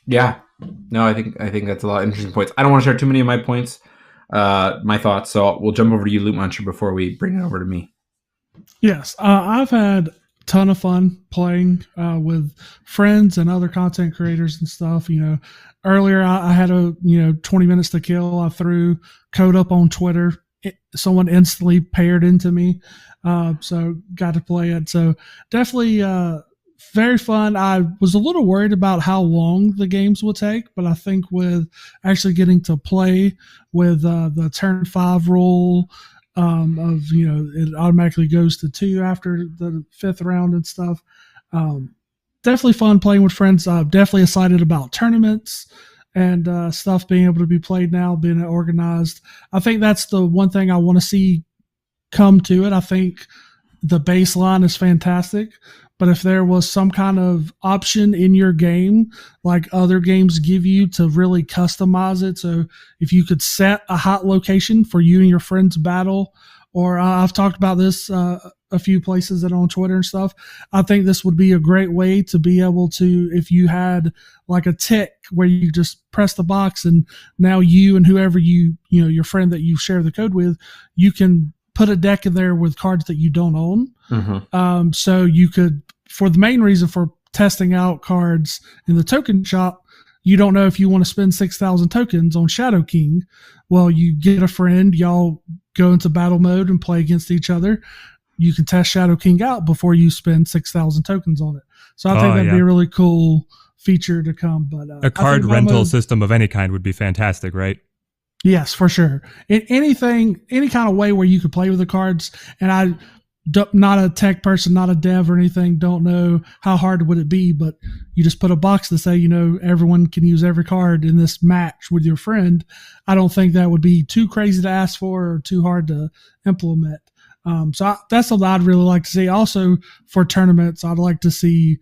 Yeah, no, I think that's a lot of interesting points. I don't want to share too many of my points, my thoughts. So we'll jump over to you, Loot Muncher, before we bring it over to me. Yes, I've had a ton of fun playing with friends and other content creators and stuff. Earlier I had 20 minutes to kill. I threw code up on Twitter. Someone instantly paired into me, so got to play it. So definitely. Very fun. I was a little worried about how long the games would take, but I think with actually getting to play with the turn 5 rule it automatically goes to 2 after the 5th round and stuff. Definitely fun playing with friends. Definitely excited about tournaments and stuff being able to be played now, being organized. I think that's the one thing I want to see come to it. I think the baseline is fantastic. But if there was some kind of option in your game, like other games give you, to really customize it. So if you could set a hot location for you and your friends battle, or I've talked about this a few places and on Twitter and stuff, I think this would be a great way to be able to, if you had like a tick where you just press the box and now you and whoever your friend that you share the code with, you can put a deck in there with cards that you don't own. Mm-hmm. So you could, for the main reason for testing out cards in the token shop, you don't know if you want to spend 6,000 tokens on Shadow King. Well, you get a friend, y'all go into battle mode and play against each other. You can test Shadow King out before you spend 6,000 tokens on it. So I think that'd be a really cool feature to come. But a card rental system of any kind would be fantastic, right? Yes, for sure. Any kind of way where you could play with the cards. And not a tech person, not a dev or anything, don't know how hard would it be, but you just put a box to say, everyone can use every card in this match with your friend. I don't think that would be too crazy to ask for or too hard to implement. That's something I'd really like to see. Also for tournaments, I'd like to see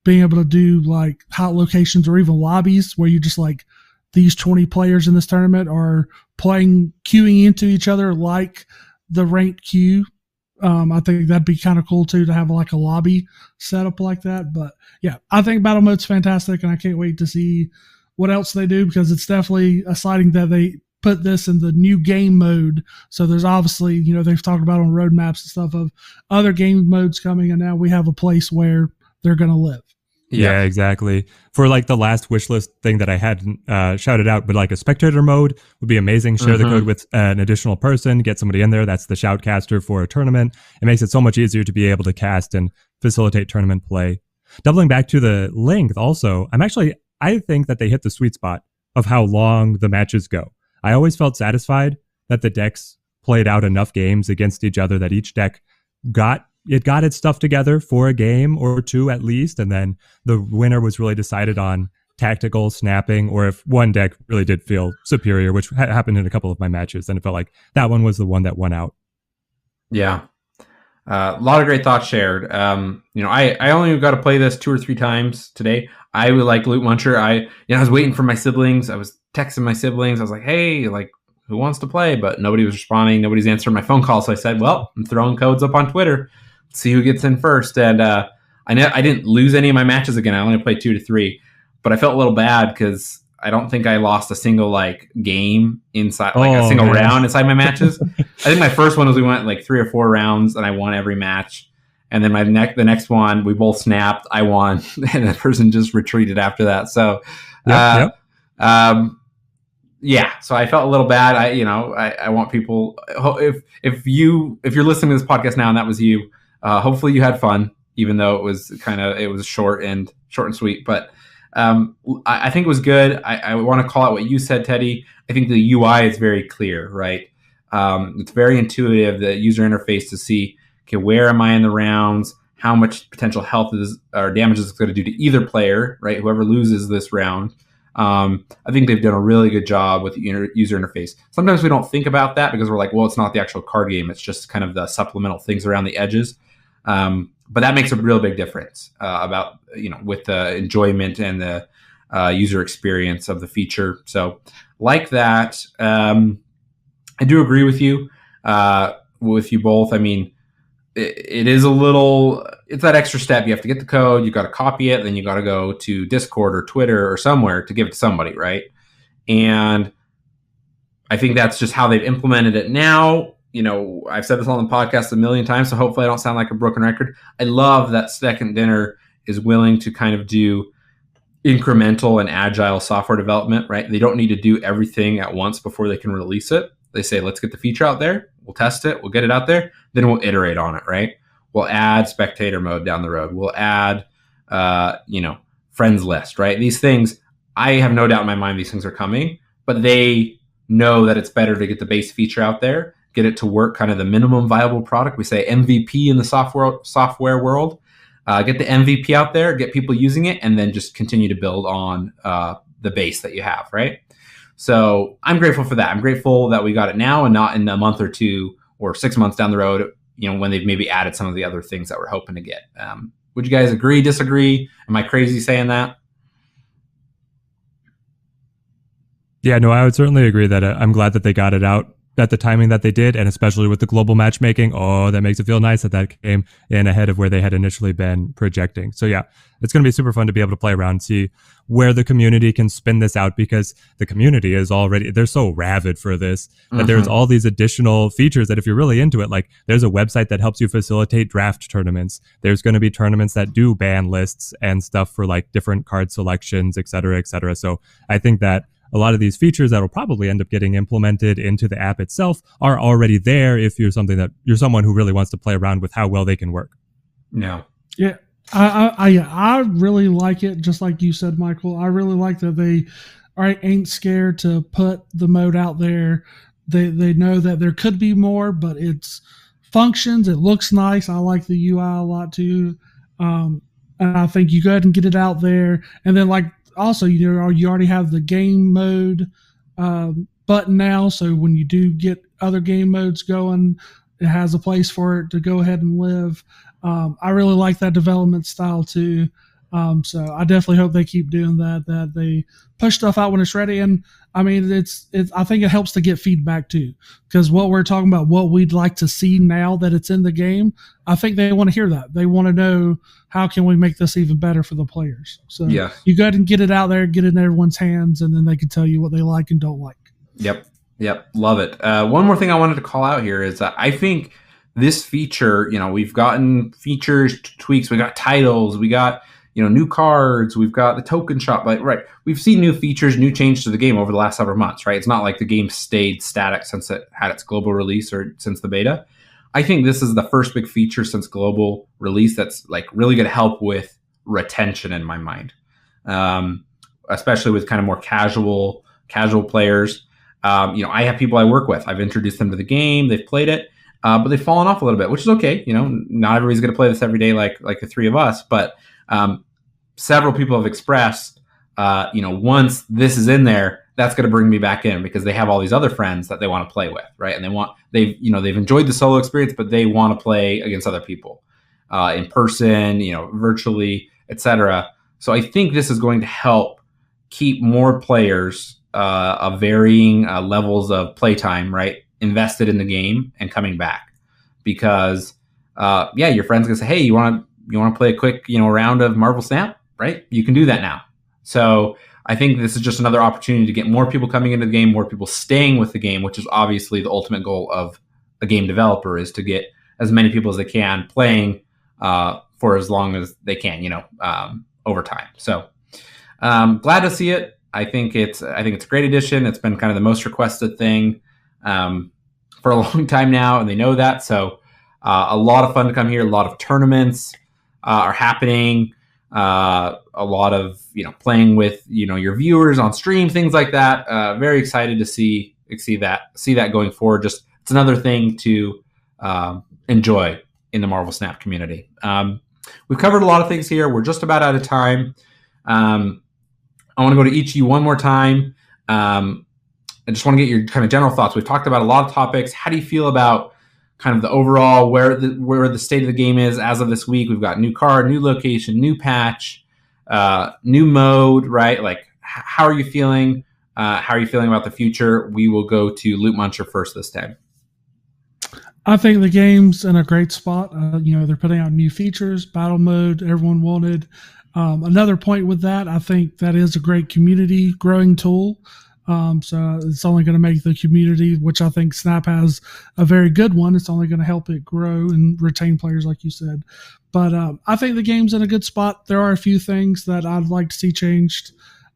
being able to do like hot locations or even lobbies where you just like these 20 players in this tournament are queuing into each other like the ranked queue. I think that'd be kind of cool too, to have like a lobby setup like that. But yeah, I think battle mode's fantastic and I can't wait to see what else they do, because it's definitely exciting that they put this in the new game mode. So there's obviously, they've talked about on roadmaps and stuff of other game modes coming, and now we have a place where they're going to live. Yeah, exactly. For like the last wish list thing that I hadn't shouted out, but like a spectator mode would be amazing. Share the code with an additional person, get somebody in there. That's the shoutcaster for a tournament. It makes it so much easier to be able to cast and facilitate tournament play. Doubling back to the length also, I think that they hit the sweet spot of how long the matches go. I always felt satisfied that the decks played out enough games against each other that each deck got its stuff together for a game or two at least, and then the winner was really decided on tactical snapping, or if one deck really did feel superior, which happened in a couple of my matches, then it felt like that one was the one that won out. Yeah. A lot of great thoughts shared. I only got to play this 2 or 3 times today. I would like Loot Muncher. I was waiting for my siblings. I was texting my siblings. I was like, hey, like, who wants to play? But nobody was responding. Nobody's answering my phone call. So I said, well, I'm throwing codes up on Twitter. Let's see who gets in first. And I didn't lose any of my matches again. I only played 2 to 3. But I felt a little bad because I don't think I lost a single game inside, a single round inside my matches. I think my first one was we went like 3 or 4 rounds and I won every match. And then the next one, we both snapped. I won, and the person just retreated after that. So, So I felt a little bad. I want people, if you're listening to this podcast now and that was you, hopefully you had fun, even though it was short and sweet. But I think it was good. I want to call out what you said, Teddy. I think the UI is very clear, right? It's very intuitive, the user interface, to see, okay, where am I in the rounds? How much potential health or damage is it going to do to either player, right? Whoever loses this round. I think they've done a really good job with the user interface. Sometimes we don't think about that because we're like, well, it's not the actual card game. It's just kind of the supplemental things around the edges. But that makes a real big difference with the enjoyment and the user experience of the feature. So like that, I do agree with you both. I mean, it is it's that extra step. You have to get the code, you got to copy it, then you got to go to Discord or Twitter or somewhere to give it to somebody, right? And I think that's just how they've implemented it now. I've said this on the podcast a million times, so hopefully I don't sound like a broken record. I love that Second Dinner is willing to kind of do incremental and agile software development, right? They don't need to do everything at once before they can release it. They say, let's get the feature out there. We'll test it. We'll get it out there. Then we'll iterate on it, right? We'll add spectator mode down the road. We'll add, friends list, right? These things, I have no doubt in my mind these things are coming, but they know that it's better to get the base feature out there, get it to work, kind of the minimum viable product. We say MVP in the software world. Get the MVP out there, get people using it, and then just continue to build on the base that you have, right? So I'm grateful for that. I'm grateful that we got it now and not in a month or 2 or 6 months down the road, when they've maybe added some of the other things that we're hoping to get. Would you guys agree, disagree? Am I crazy saying that? Yeah, no, I would certainly agree that I'm glad that they got it out at the timing that they did, and especially with the global matchmaking. Oh, that makes it feel nice that came in ahead of where they had initially been projecting. So yeah, it's going to be super fun to be able to play around, see where the community can spin this out, because the community is they're so rabid for this that there's all these additional features that if you're really into it, like there's a website that helps you facilitate draft tournaments. There's going to be tournaments that do ban lists and stuff for like different card selections, et cetera, et cetera. So I think that a lot of these features that will probably end up getting implemented into the app itself are already there if you're someone who really wants to play around with how well they can work. No. Yeah. I really like it, just like you said, Michael. I really like that they ain't scared to put the mode out there. They know that there could be more, but it's functions. It looks nice. I like the UI a lot too. And I think you go ahead and get it out there. And then also, you already have the game mode button now. So when you do get other game modes going, it has a place for it to go ahead and live. I really like that development style too. So I definitely hope they keep doing that. That they push stuff out when it's ready. And I mean, it's I think it helps to get feedback too, because what we're talking about, what we'd like to see now that it's in the game, I think they want to hear that. They want to know, how can we make this even better for the players? So you go ahead and get it out there, get it in everyone's hands, and then they can tell you what they like and don't like. Yep. Love it. One more thing I wanted to call out here is that I think this feature, we've gotten features, tweaks, we got titles, we got, new cards, we've got the token shop, right. We've seen new features, new changes to the game over the last several months, right? It's not like the game stayed static since it had its global release or since the beta. I think this is the first big feature since global release that's like really going to help with retention in my mind. Especially with kind of more casual players. I have people I work with. I've introduced them to the game. They've played it, but they've fallen off a little bit, which is okay. Not everybody's going to play this every day like the three of us, but several people have expressed, once this is in there, that's going to bring me back in because they have all these other friends that they want to play with, right? And they've enjoyed the solo experience, but they want to play against other people in person, virtually, etc. So I think this is going to help keep more players of varying levels of playtime, right, invested in the game and coming back, because your friend's gonna say, hey, you want to play a quick round of Marvel Snap, right? You can do that now. So I think this is just another opportunity to get more people coming into the game, more people staying with the game, which is obviously the ultimate goal of a game developer, is to get as many people as they can playing for as long as they can, over time. So glad to see it. I think it's a great addition. It's been kind of the most requested thing for a long time now, and they know that. So a lot of fun to come here. A lot of tournaments are happening. A lot of playing with your viewers on stream, things like that. Very excited to see that going forward. Just it's another thing to enjoy in the Marvel Snap community. We've covered a lot of things here. We're just about out of time. I want to go to each of you one more time. I just want to get your kind of general thoughts. We've talked about a lot of topics. How do you feel about kind of the overall where the state of the game is as of this week? We've got new card, new location, new patch, new mode, right? Like, how are you feeling? How are you feeling about the future? We will go to Loot Muncher first this time. I think the game's in a great spot. They're putting out new features, battle mode, everyone wanted. Another point with that, I think that is a great community growing tool. So it's only going to make the community, which I think Snap has a very good one. It's only going to help it grow and retain players, like you said. But I think the game's in a good spot. There are a few things that I'd like to see changed.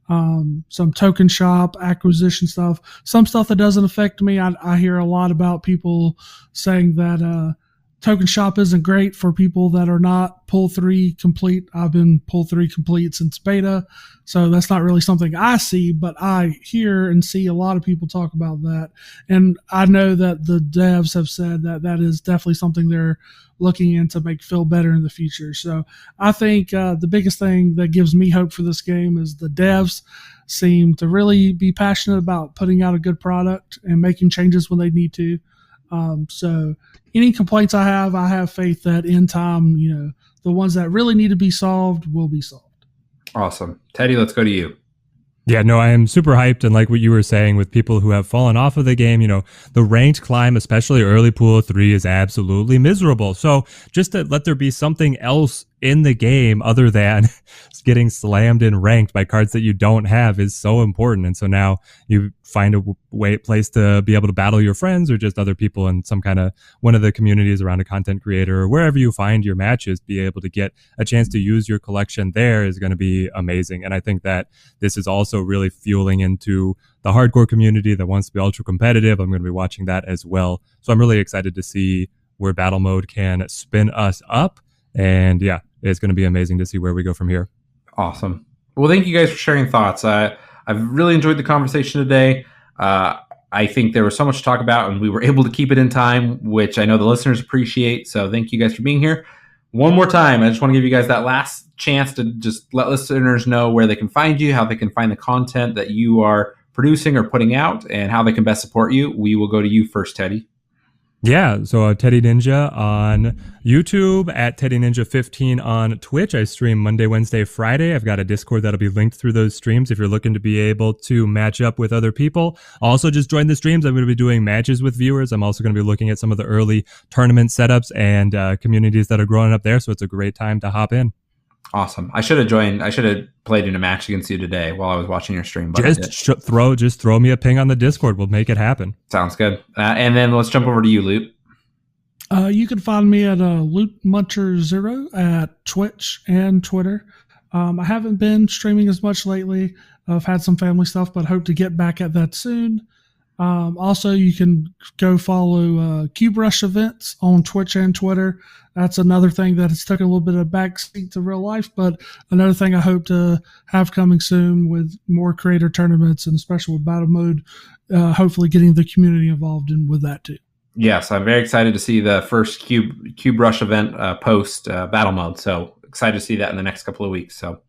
Some token shop, acquisition stuff, some stuff that doesn't affect me. I hear a lot about people saying that token shop isn't great for people that are not pull 3 complete. I've been pull 3 complete since beta, so that's not really something I see, but I hear and see a lot of people talk about that. And I know that the devs have said that that is definitely something they're looking into make feel better in the future. So I think the biggest thing that gives me hope for this game is the devs seem to really be passionate about putting out a good product and making changes when they need to. So any complaints I have faith that in time, the ones that really need to be solved will be solved. Awesome. Teddy, let's go to you. Yeah, no, I am super hyped. And like what you were saying with people who have fallen off of the game, the ranked climb, especially early pool 3, is absolutely miserable. So just to let there be something else in the game other than getting slammed in ranked by cards that you don't have is so important. And so now you find a place to be able to battle your friends or just other people in some kind of one of the communities around a content creator or wherever you find your matches, be able to get a chance to use your collection there is going to be amazing. And I think that this is also really fueling into the hardcore community that wants to be ultra competitive. I'm going to be watching that as well. So I'm really excited to see where battle mode can spin us up. And yeah, it's going to be amazing to see where we go from here. Awesome. Well, thank you guys for sharing thoughts. I've really enjoyed the conversation today. I think there was so much to talk about, and we were able to keep it in time, which I know the listeners appreciate. So thank you guys for being here. One more time, I just want to give you guys that last chance to just let listeners know where they can find you, how they can find the content that you are producing or putting out, and how they can best support you. We will go to you first, Teddy. Yeah, so Teddy Ninja on YouTube, at Teddy Ninja 15 on Twitch. I stream Monday, Wednesday, Friday. I've got a Discord that'll be linked through those streams if you're looking to be able to match up with other people. Also, just join the streams. I'm going to be doing matches with viewers. I'm also going to be looking at some of the early tournament setups and communities that are growing up there, so it's a great time to hop in. Awesome. I should have joined. I should have played in a match against you today while I was watching your stream. But just throw me a ping on the Discord. We'll make it happen. Sounds good. And then let's jump over to you, Loot. You can find me at Loot Muncher 0 at Twitch and Twitter. I haven't been streaming as much lately. I've had some family stuff, but hope to get back at that soon. Also, you can go follow Cube Rush events on Twitch and Twitter. That's another thing that has taken a little bit of a backseat to real life, but another thing I hope to have coming soon with more creator tournaments and especially with battle mode, hopefully getting the community involved in with that too. Yes, I'm very excited to see the first Cube Rush event post battle mode. So excited to see that in the next couple of weeks. So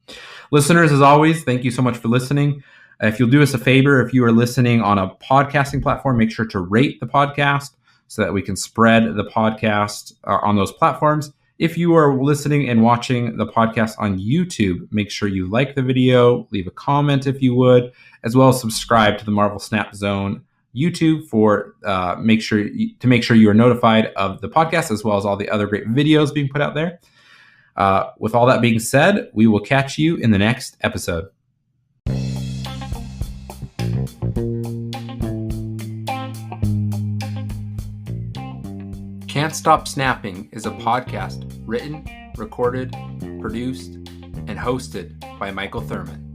listeners, as always, thank you so much for listening. If you'll do us a favor, if you are listening on a podcasting platform, make sure to rate the podcast so that we can spread the podcast on those platforms. If you are listening and watching the podcast on YouTube, make sure you like the video, leave a comment if you would, as well as subscribe to the Marvel Snap Zone YouTube for make sure you are notified of the podcast as well as all the other great videos being put out there. With all that being said, we will catch you in the next episode. Can't Stop Snapping is a podcast written, recorded, produced, and hosted by Michael Thurman.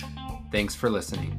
Thanks for listening.